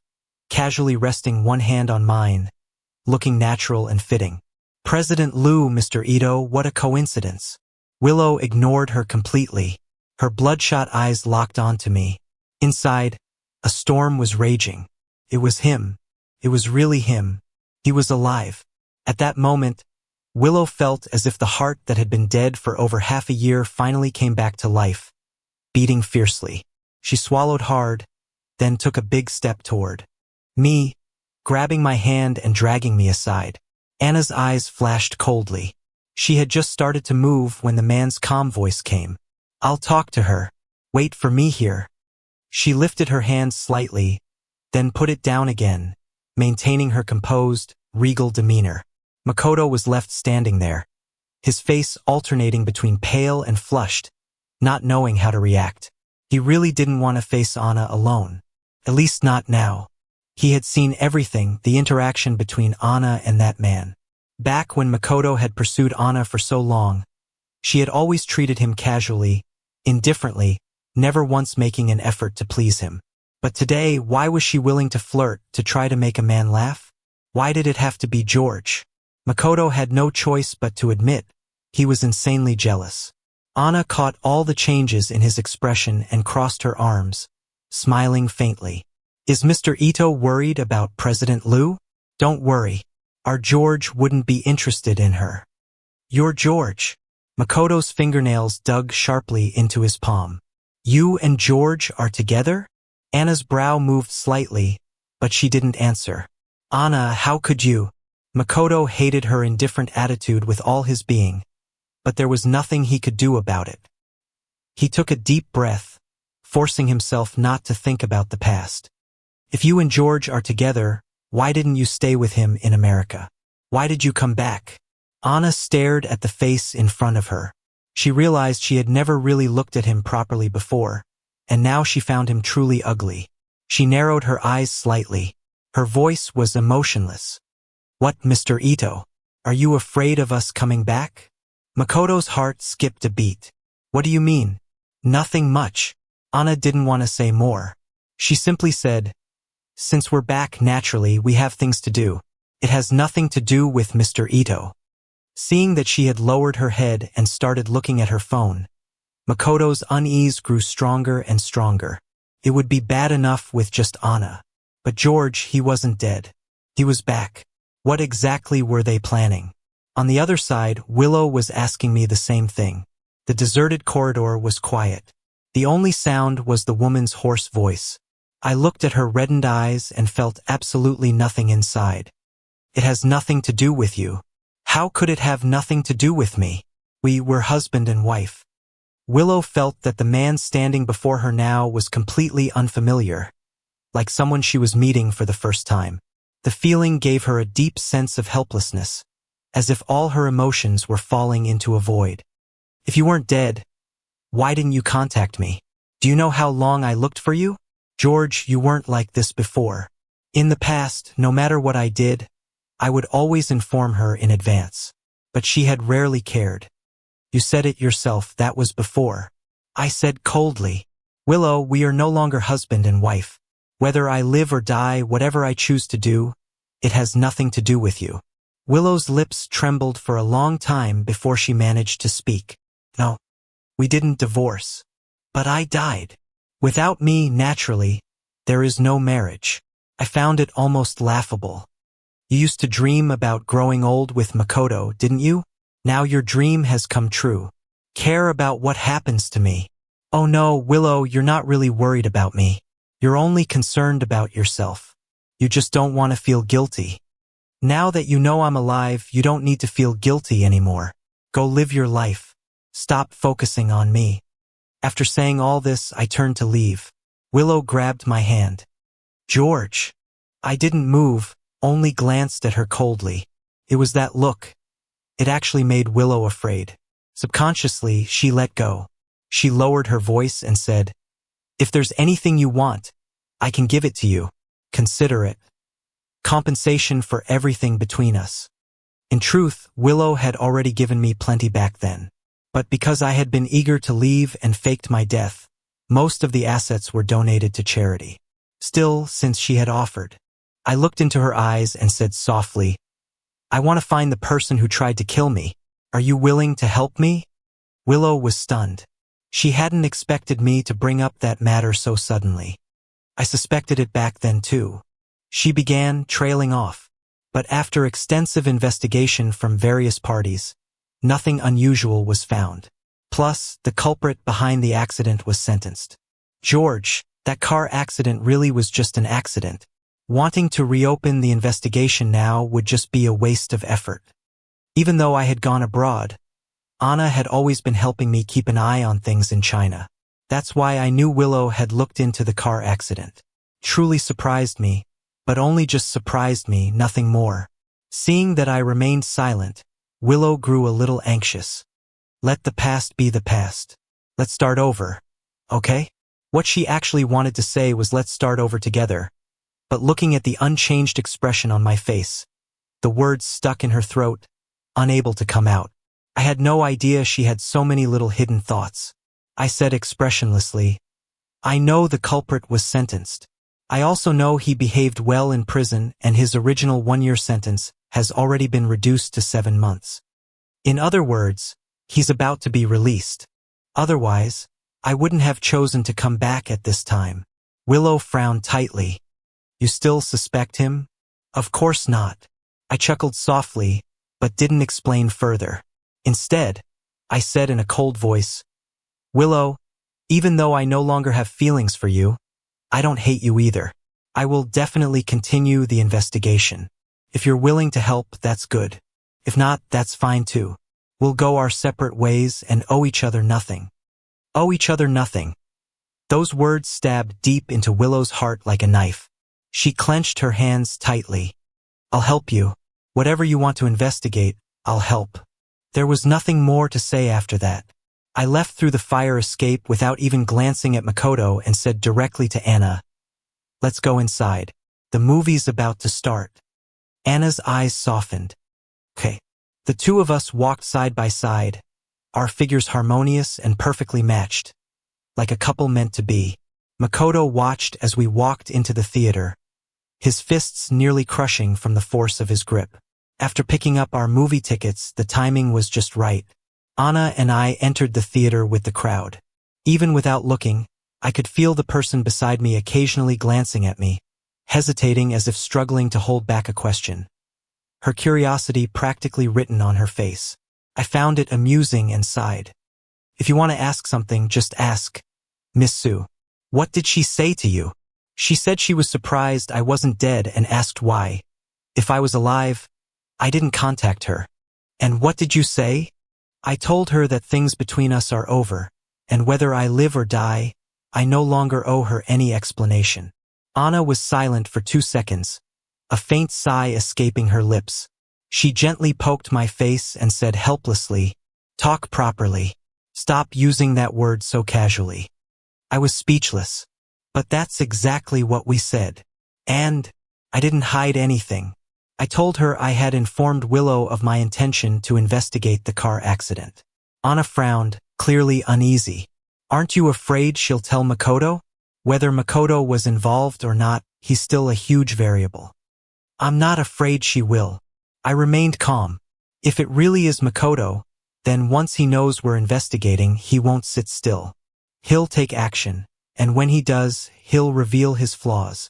casually resting one hand on mine, looking natural and fitting. "President Liu, Mr. Ito, what a coincidence." Willow ignored her completely. Her bloodshot eyes locked onto me. Inside, a storm was raging. It was him. It was really him. He was alive. At that moment, Willow felt as if the heart that had been dead for over half a year finally came back to life, beating fiercely. She swallowed hard, then took a big step toward me, grabbing my hand and dragging me aside. Anna's eyes flashed coldly. She had just started to move when the man's calm voice came. "I'll talk to her. Wait for me here." She lifted her hand slightly, then put it down again, maintaining her composed, regal demeanor. Makoto was left standing there, his face alternating between pale and flushed, not knowing how to react. He really didn't want to face Anna alone. At least not now. He had seen everything, the interaction between Anna and that man. Back when Makoto had pursued Anna for so long, she had always treated him casually, indifferently, never once making an effort to please him. But today, why was she willing to flirt, to try to make a man laugh? Why did it have to be George? Makoto had no choice but to admit he was insanely jealous. Anna caught all the changes in his expression and crossed her arms, smiling faintly. "Is Mr. Ito worried about President Liu? Don't worry. Our George wouldn't be interested in her." "Your George?" Makoto's fingernails dug sharply into his palm. "You and George are together?" Anna's brow moved slightly, but she didn't answer. "Anna, how could you?" Makoto hated her indifferent attitude with all his being, but there was nothing he could do about it. He took a deep breath, forcing himself not to think about the past. "If you and George are together, why didn't you stay with him in America? Why did you come back?" Anna stared at the face in front of her. She realized she had never really looked at him properly before, and now she found him truly ugly. She narrowed her eyes slightly. Her voice was emotionless. "What, Mr. Ito? Are you afraid of us coming back?" Makoto's heart skipped a beat. "What do you mean?" "Nothing much." Anna didn't want to say more. She simply said, "Since we're back, naturally, we have things to do. It has nothing to do with Mr. Ito." Seeing that she had lowered her head and started looking at her phone, Makoto's unease grew stronger and stronger. It would be bad enough with just Anna. But George, he wasn't dead. He was back. What exactly were they planning? On the other side, Willow was asking me the same thing. The deserted corridor was quiet. The only sound was the woman's hoarse voice. I looked at her reddened eyes and felt absolutely nothing inside. "It has nothing to do with you." "How could it have nothing to do with me? We were husband and wife." Willow felt that the man standing before her now was completely unfamiliar, like someone she was meeting for the first time. The feeling gave her a deep sense of helplessness, as if all her emotions were falling into a void. "If you weren't dead, why didn't you contact me? Do you know how long I looked for you? George, you weren't like this before. In the past, no matter what I did, I would always inform her in advance. But she had rarely cared. You said it yourself, that was before." I said coldly, "Willow, we are no longer husband and wife. Whether I live or die, whatever I choose to do, it has nothing to do with you. Willow's lips trembled for a long time before she managed to speak. No, we didn't divorce. But I died. Without me, naturally, there is no marriage. I found it almost laughable. You used to dream about growing old with Makoto, didn't you? Now your dream has come true. Care about what happens to me. Oh no, Willow, you're not really worried about me. You're only concerned about yourself. You just don't want to feel guilty. Now that you know I'm alive, you don't need to feel guilty anymore. Go live your life. Stop focusing on me. After saying all this, I turned to leave. Willow grabbed my hand. George. I didn't move, only glanced at her coldly. It was that look. It actually made Willow afraid. Subconsciously, she let go. She lowered her voice and said, "If there's anything you want, I can give it to you. Consider it. Compensation for everything between us." In truth, Willow had already given me plenty back then. But because I had been eager to leave and faked my death, most of the assets were donated to charity. Still, since she had offered, I looked into her eyes and said softly, "I want to find the person who tried to kill me. Are you willing to help me?" Willow was stunned. She hadn't expected me to bring up that matter so suddenly. I suspected it back then too. She began trailing off. But after extensive investigation from various parties, nothing unusual was found. Plus, the culprit behind the accident was sentenced. George, that car accident really was just an accident. Wanting to reopen the investigation now would just be a waste of effort. Even though I had gone abroad, Anna had always been helping me keep an eye on things in China. That's why I knew Willow had looked into the car accident. Truly surprised me, but only just surprised me, nothing more. Seeing that I remained silent, Willow grew a little anxious. Let the past be the past. Let's start over, okay? What she actually wanted to say was let's start over together. But looking at the unchanged expression on my face, the words stuck in her throat, unable to come out. I had no idea she had so many little hidden thoughts. I said expressionlessly, "I know the culprit was sentenced. I also know he behaved well in prison and his original 1-year sentence has already been reduced to 7 months. In other words, he's about to be released. Otherwise, I wouldn't have chosen to come back at this time." Willow frowned tightly. "You still suspect him?" "Of course not." I chuckled softly, but didn't explain further. Instead, I said in a cold voice, "Willow, even though I no longer have feelings for you, I don't hate you either. I will definitely continue the investigation. If you're willing to help, that's good. If not, that's fine too. We'll go our separate ways and owe each other nothing." Owe each other nothing. Those words stabbed deep into Willow's heart like a knife. She clenched her hands tightly. "I'll help you. Whatever you want to investigate, I'll help." There was nothing more to say after that. I left through the fire escape without even glancing at Makoto and said directly to Anna, "Let's go inside. The movie's about to start." Anna's eyes softened. Okay. The two of us walked side by side, our figures harmonious and perfectly matched, like a couple meant to be. Makoto watched as we walked into the theater, his fists nearly crushing from the force of his grip. After picking up our movie tickets, the timing was just right. Anna and I entered the theater with the crowd. Even without looking, I could feel the person beside me occasionally glancing at me, hesitating as if struggling to hold back a question. Her curiosity practically written on her face. I found it amusing and sighed. "If you want to ask something, just ask. Miss Sue. What did she say to you?" "She said she was surprised I wasn't dead and asked why. If I was alive, I didn't contact her." "And what did you say?" "I told her that things between us are over, and whether I live or die, I no longer owe her any explanation." Anna was silent for 2 seconds, a faint sigh escaping her lips. She gently poked my face and said helplessly, "Talk properly. Stop using that word so casually." I was speechless. But that's exactly what we said. And I didn't hide anything. I told her I had informed Willow of my intention to investigate the car accident. Anna frowned, clearly uneasy. "Aren't you afraid she'll tell Makoto?" Whether Makoto was involved or not, he's still a huge variable. I'm not afraid she will. I remained calm. If it really is Makoto, then once he knows we're investigating, he won't sit still. He'll take action, and when he does, he'll reveal his flaws.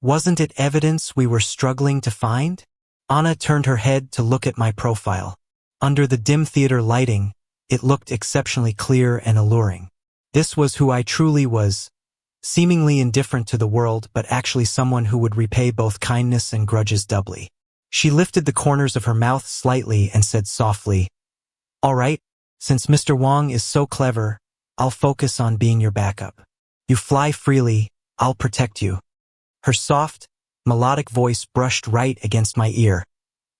Wasn't it evidence we were struggling to find? Anna turned her head to look at my profile. Under the dim theater lighting, it looked exceptionally clear and alluring. This was who I truly was, seemingly indifferent to the world but actually someone who would repay both kindness and grudges doubly. She lifted the corners of her mouth slightly and said softly, "All right, since Mr. Wong is so clever, I'll focus on being your backup. You fly freely, I'll protect you." Her soft, melodic voice brushed right against my ear,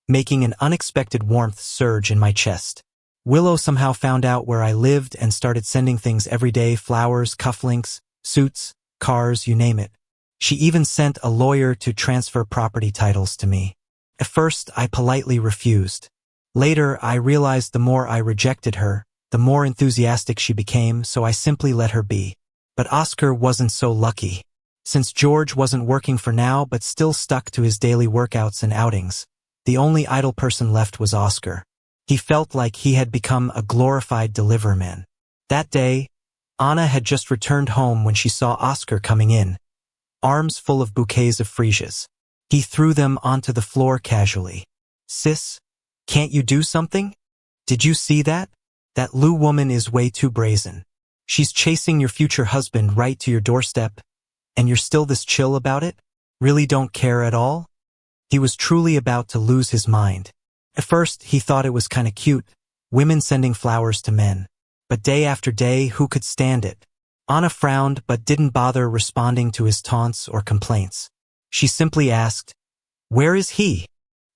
making an unexpected warmth surge in my chest. Willow somehow found out where I lived and started sending things every day: flowers, cufflinks, suits, cars, you name it. She even sent a lawyer to transfer property titles to me. At first, I politely refused. Later, I realized the more I rejected her, the more enthusiastic she became, so I simply let her be. But Oscar wasn't so lucky. Since George wasn't working for now but still stuck to his daily workouts and outings, the only idle person left was Oscar. He felt like he had become a glorified deliverman. That day, Anna had just returned home when she saw Oscar coming in, arms full of bouquets of freesias. He threw them onto the floor casually. "Sis, can't you do something? Did you see that? That Lou woman is way too brazen. She's chasing your future husband right to your doorstep, and you're still this chill about it? Really don't care at all?" He was truly about to lose his mind. At first, he thought it was kinda cute, women sending flowers to men. But day after day, who could stand it? Anna frowned but didn't bother responding to his taunts or complaints. She simply asked, "Where is he?"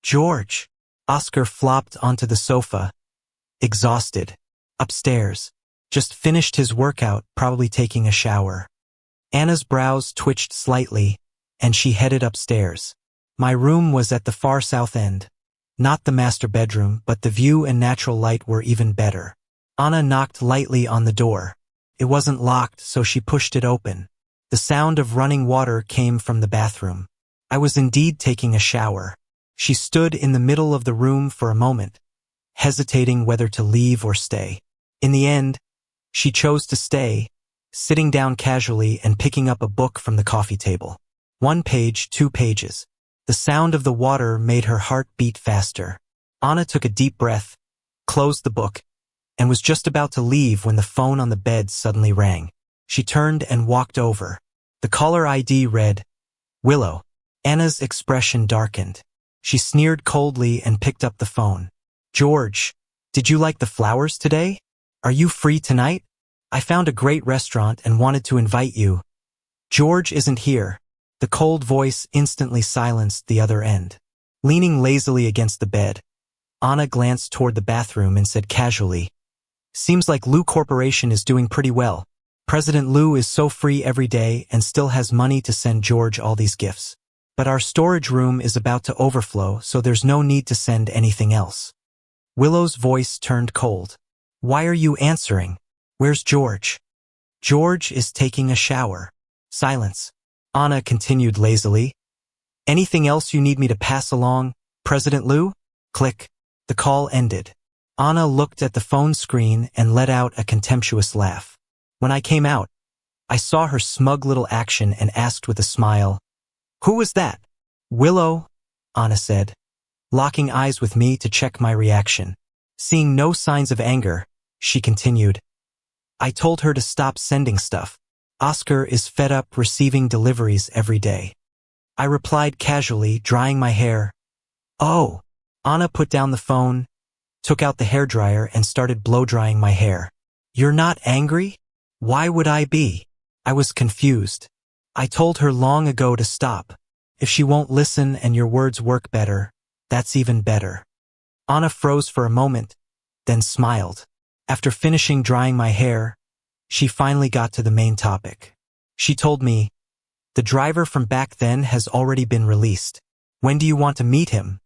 "George." Oscar flopped onto the sofa, exhausted. "Upstairs. Just finished his workout, probably taking a shower." Anna's brows twitched slightly, and she headed upstairs. My room was at the far south end. Not the master bedroom, but the view and natural light were even better. Anna knocked lightly on the door. It wasn't locked, so she pushed it open. The sound of running water came from the bathroom. I was indeed taking a shower. She stood in the middle of the room for a moment, hesitating whether to leave or stay. In the end, she chose to stay, sitting down casually and picking up a book from the coffee table. 1 page, 2 pages. The sound of the water made her heart beat faster. Anna took a deep breath, closed the book, and was just about to leave when the phone on the bed suddenly rang. She turned and walked over. The caller ID read, "Willow." Anna's expression darkened. She sneered coldly and picked up the phone. "George, did you like the flowers today? Are you free tonight? I found a great restaurant and wanted to invite you." "George isn't here." The cold voice instantly silenced the other end. Leaning lazily against the bed, Anna glanced toward the bathroom and said casually, "Seems like Lou Corporation is doing pretty well. President Lou is so free every day and still has money to send George all these gifts. But our storage room is about to overflow, so there's no need to send anything else." Willow's voice turned cold. "Why are you answering? Where's George?" "George is taking a shower." Silence. Anna continued lazily, "Anything else you need me to pass along, President Lou?" Click. The call ended. Anna looked at the phone screen and let out a contemptuous laugh. When I came out, I saw her smug little action and asked with a smile, "Who was that?" "Willow," Anna said, locking eyes with me to check my reaction. Seeing no signs of anger, she continued, "I told her to stop sending stuff. Oscar is fed up receiving deliveries every day." I replied casually, drying my hair. "Oh." Anna put down the phone, took out the hairdryer and started blow-drying my hair. "You're not angry? Why would I be?" I was confused. "I told her long ago to stop. If she won't listen and your words work better, that's even better." Anna froze for a moment, then smiled. After finishing drying my hair, she finally got to the main topic. She told me, "The driver from back then has already been released. When do you want to meet him?"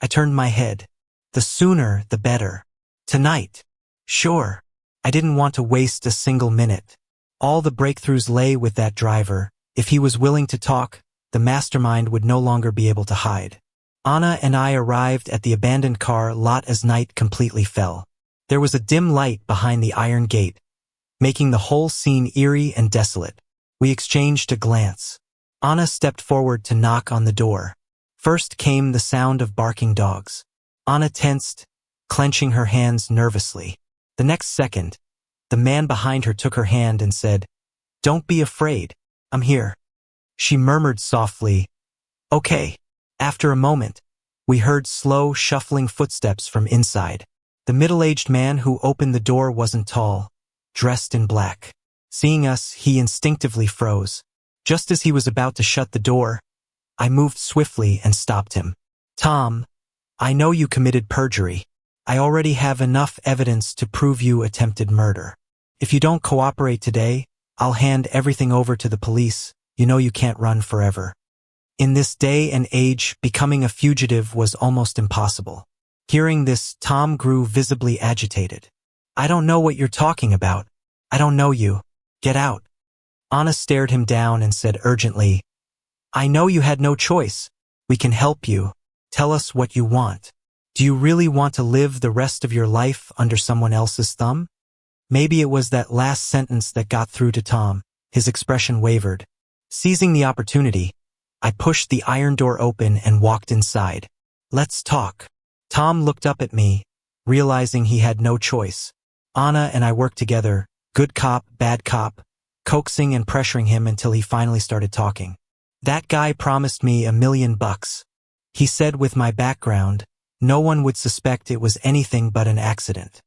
I turned my head. "The sooner, the better. Tonight." "Sure." I didn't want to waste a single minute. All the breakthroughs lay with that driver. If he was willing to talk, the mastermind would no longer be able to hide. Anna and I arrived at the abandoned car lot as night completely fell. There was a dim light behind the iron gate, making the whole scene eerie and desolate. We exchanged a glance. Anna stepped forward to knock on the door. First came the sound of barking dogs. Anna tensed, clenching her hands nervously. The next second, the man behind her took her hand and said, "Don't be afraid. I'm here." She murmured softly, "Okay." After a moment, we heard slow, shuffling footsteps from inside. The middle-aged man who opened the door wasn't tall, dressed in black. Seeing us, he instinctively froze. Just as he was about to shut the door, I moved swiftly and stopped him. "Tom, I know you committed perjury. I already have enough evidence to prove you attempted murder. If you don't cooperate today, I'll hand everything over to the police. You know you can't run forever." In this day and age, becoming a fugitive was almost impossible. Hearing this, Tom grew visibly agitated. "I don't know what you're talking about. I don't know you. Get out." Anna stared him down and said urgently, "I know you had no choice. We can help you. Tell us what you want. Do you really want to live the rest of your life under someone else's thumb?" Maybe it was that last sentence that got through to Tom. His expression wavered. Seizing the opportunity, I pushed the iron door open and walked inside. "Let's talk." Tom looked up at me, realizing he had no choice. Anna and I worked together, good cop, bad cop, coaxing and pressuring him until he finally started talking. "That guy promised me $1 million. He said with my background, no one would suspect it was anything but an accident.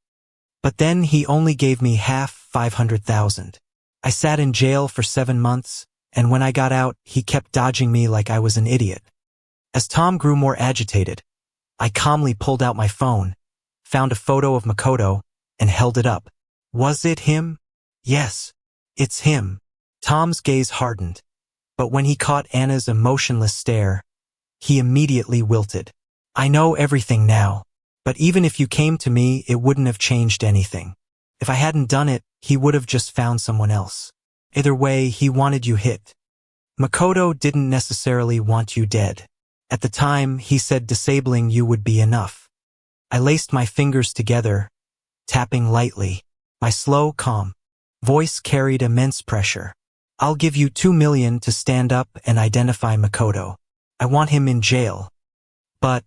But then he only gave me half, 500,000. I sat in jail for 7 months, and when I got out, he kept dodging me like I was an idiot." As Tom grew more agitated, I calmly pulled out my phone, found a photo of Makoto, and held it up. "Was it him?" "Yes, it's him." Tom's gaze hardened, but when he caught Anna's emotionless stare, he immediately wilted. "I know everything now, but even if you came to me, it wouldn't have changed anything. If I hadn't done it, he would have just found someone else. Either way, he wanted you hit. Makoto didn't necessarily want you dead. At the time, he said disabling you would be enough." I laced my fingers together, tapping lightly. My slow, calm voice carried immense pressure. "I'll give you $2 million to stand up and identify Makoto. I want him in jail. But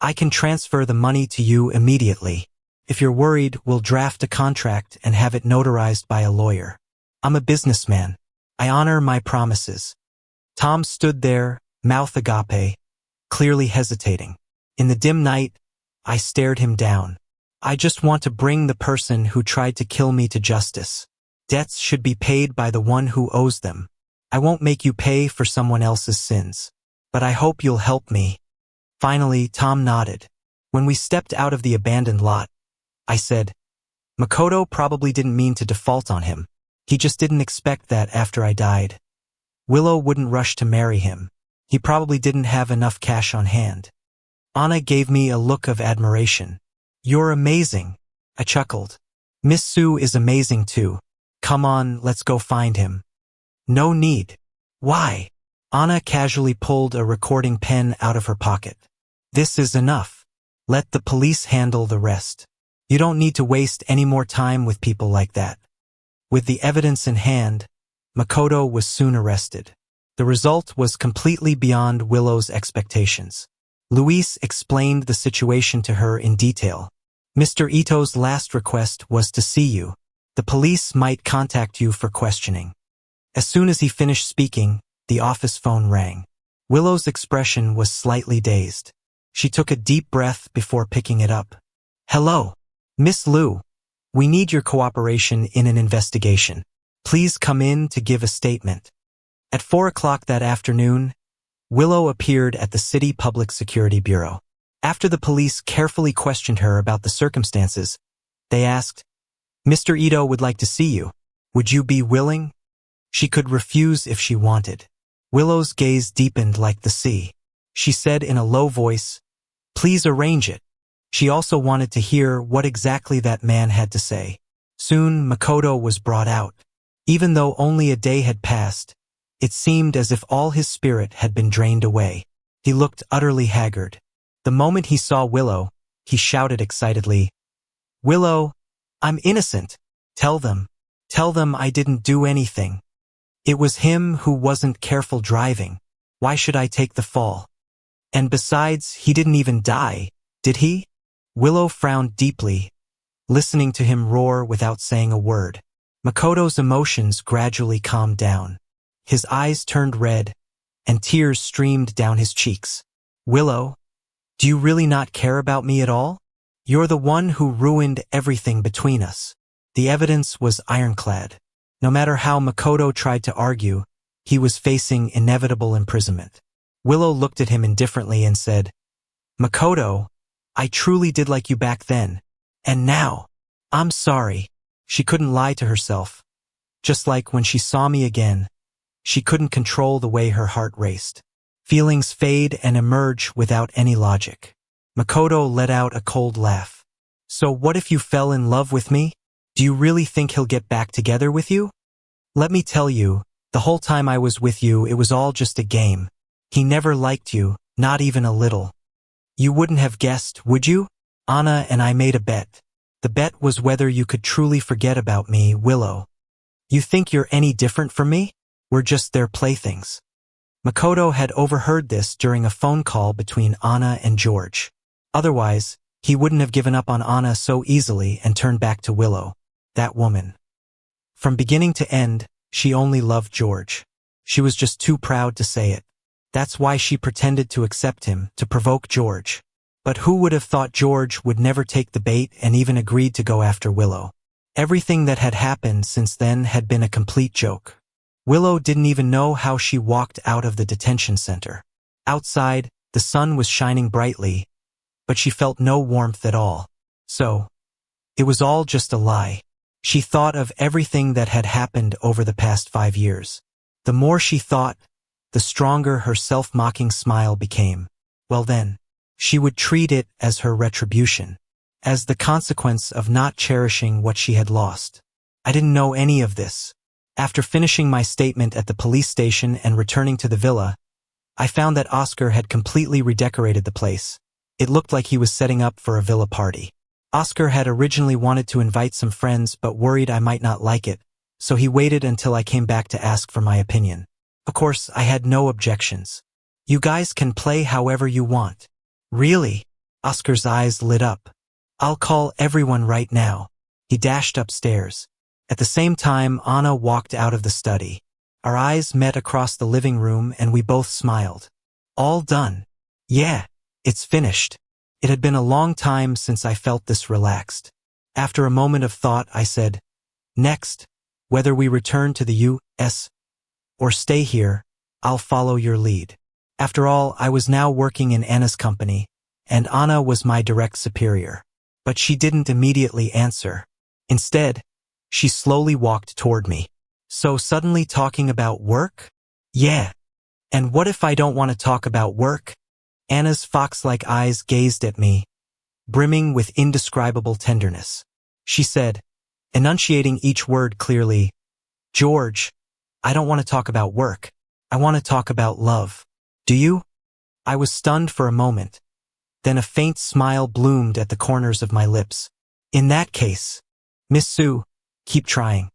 I can transfer the money to you immediately. If you're worried, we'll draft a contract and have it notarized by a lawyer. I'm a businessman. I honor my promises." Tom stood there, mouth agape, clearly hesitating. In the dim night, I stared him down. "I just want to bring the person who tried to kill me to justice. Debts should be paid by the one who owes them. I won't make you pay for someone else's sins. But I hope you'll help me." Finally, Tom nodded. When we stepped out of the abandoned lot, I said, "Makoto probably didn't mean to default on him. He just didn't expect that after I died. Willow wouldn't rush to marry him. He probably didn't have enough cash on hand." Anna gave me a look of admiration. "You're amazing." I chuckled. "Miss Sue is amazing too. Come on, let's go find him." "No need." "Why?" Anna casually pulled a recording pen out of her pocket. "This is enough. Let the police handle the rest. You don't need to waste any more time with people like that." With the evidence in hand, Makoto was soon arrested. The result was completely beyond Willow's expectations. Luis explained the situation to her in detail. "Mr. Ito's last request was to see you. The police might contact you for questioning." As soon as he finished speaking, the office phone rang. Willow's expression was slightly dazed. She took a deep breath before picking it up. "Hello, Miss Liu. We need your cooperation in an investigation. Please come in to give a statement." At 4 o'clock that afternoon, Willow appeared at the City Public Security Bureau. After the police carefully questioned her about the circumstances, they asked, "Mr. Ito would like to see you. Would you be willing?" She could refuse if she wanted. Willow's gaze deepened like the sea. She said in a low voice, "Please arrange it." She also wanted to hear what exactly that man had to say. Soon, Makoto was brought out. Even though only a day had passed, it seemed as if all his spirit had been drained away. He looked utterly haggard. The moment he saw Willow, he shouted excitedly, "Willow, I'm innocent. Tell them. Tell them I didn't do anything. It was him who wasn't careful driving. Why should I take the fall? And besides, he didn't even die, did he?" Willow frowned deeply, listening to him roar without saying a word. Makoto's emotions gradually calmed down. His eyes turned red, and tears streamed down his cheeks. "Willow, do you really not care about me at all? You're the one who ruined everything between us." The evidence was ironclad. No matter how Makoto tried to argue, he was facing inevitable imprisonment. Willow looked at him indifferently and said, "Makoto, I truly did like you back then. And now, I'm sorry." She couldn't lie to herself. Just like when she saw me again, she couldn't control the way her heart raced. Feelings fade and emerge without any logic. Makoto let out a cold laugh. "So what if you fell in love with me? Do you really think he'll get back together with you? Let me tell you, the whole time I was with you, it was all just a game. He never liked you, not even a little. You wouldn't have guessed, would you? Anna and I made a bet. The bet was whether you could truly forget about me, Willow. You think you're any different from me? We're just their playthings." Makoto had overheard this during a phone call between Anna and George. Otherwise, he wouldn't have given up on Anna so easily and turned back to Willow. That woman. From beginning to end, she only loved George. She was just too proud to say it. That's why she pretended to accept him, to provoke George. But who would have thought George would never take the bait and even agreed to go after Willow? Everything that had happened since then had been a complete joke. Willow didn't even know how she walked out of the detention center. Outside, the sun was shining brightly, but she felt no warmth at all. So, it was all just a lie. She thought of everything that had happened over the past 5 years. The more she thought, the stronger her self-mocking smile became. Well then, she would treat it as her retribution, as the consequence of not cherishing what she had lost. I didn't know any of this. After finishing my statement at the police station and returning to the villa, I found that Oscar had completely redecorated the place. It looked like he was setting up for a villa party. Oscar had originally wanted to invite some friends but worried I might not like it, so he waited until I came back to ask for my opinion. Of course, I had no objections. "You guys can play however you want." "Really?" Oscar's eyes lit up. "I'll call everyone right now." He dashed upstairs. At the same time, Anna walked out of the study. Our eyes met across the living room and we both smiled. "All done." "Yeah, it's finished." It had been a long time since I felt this relaxed. After a moment of thought, I said, "Next, whether we return to the U.S. or stay here, I'll follow your lead." After all, I was now working in Anna's company, and Anna was my direct superior. But she didn't immediately answer. Instead, she slowly walked toward me. "So suddenly talking about work?" "Yeah. And what if I don't want to talk about work?" Anna's fox-like eyes gazed at me, brimming with indescribable tenderness. She said, enunciating each word clearly, "George, I don't want to talk about work. I want to talk about love. Do you?" I was stunned for a moment. Then a faint smile bloomed at the corners of my lips. "In that case, Miss Sue, keep trying."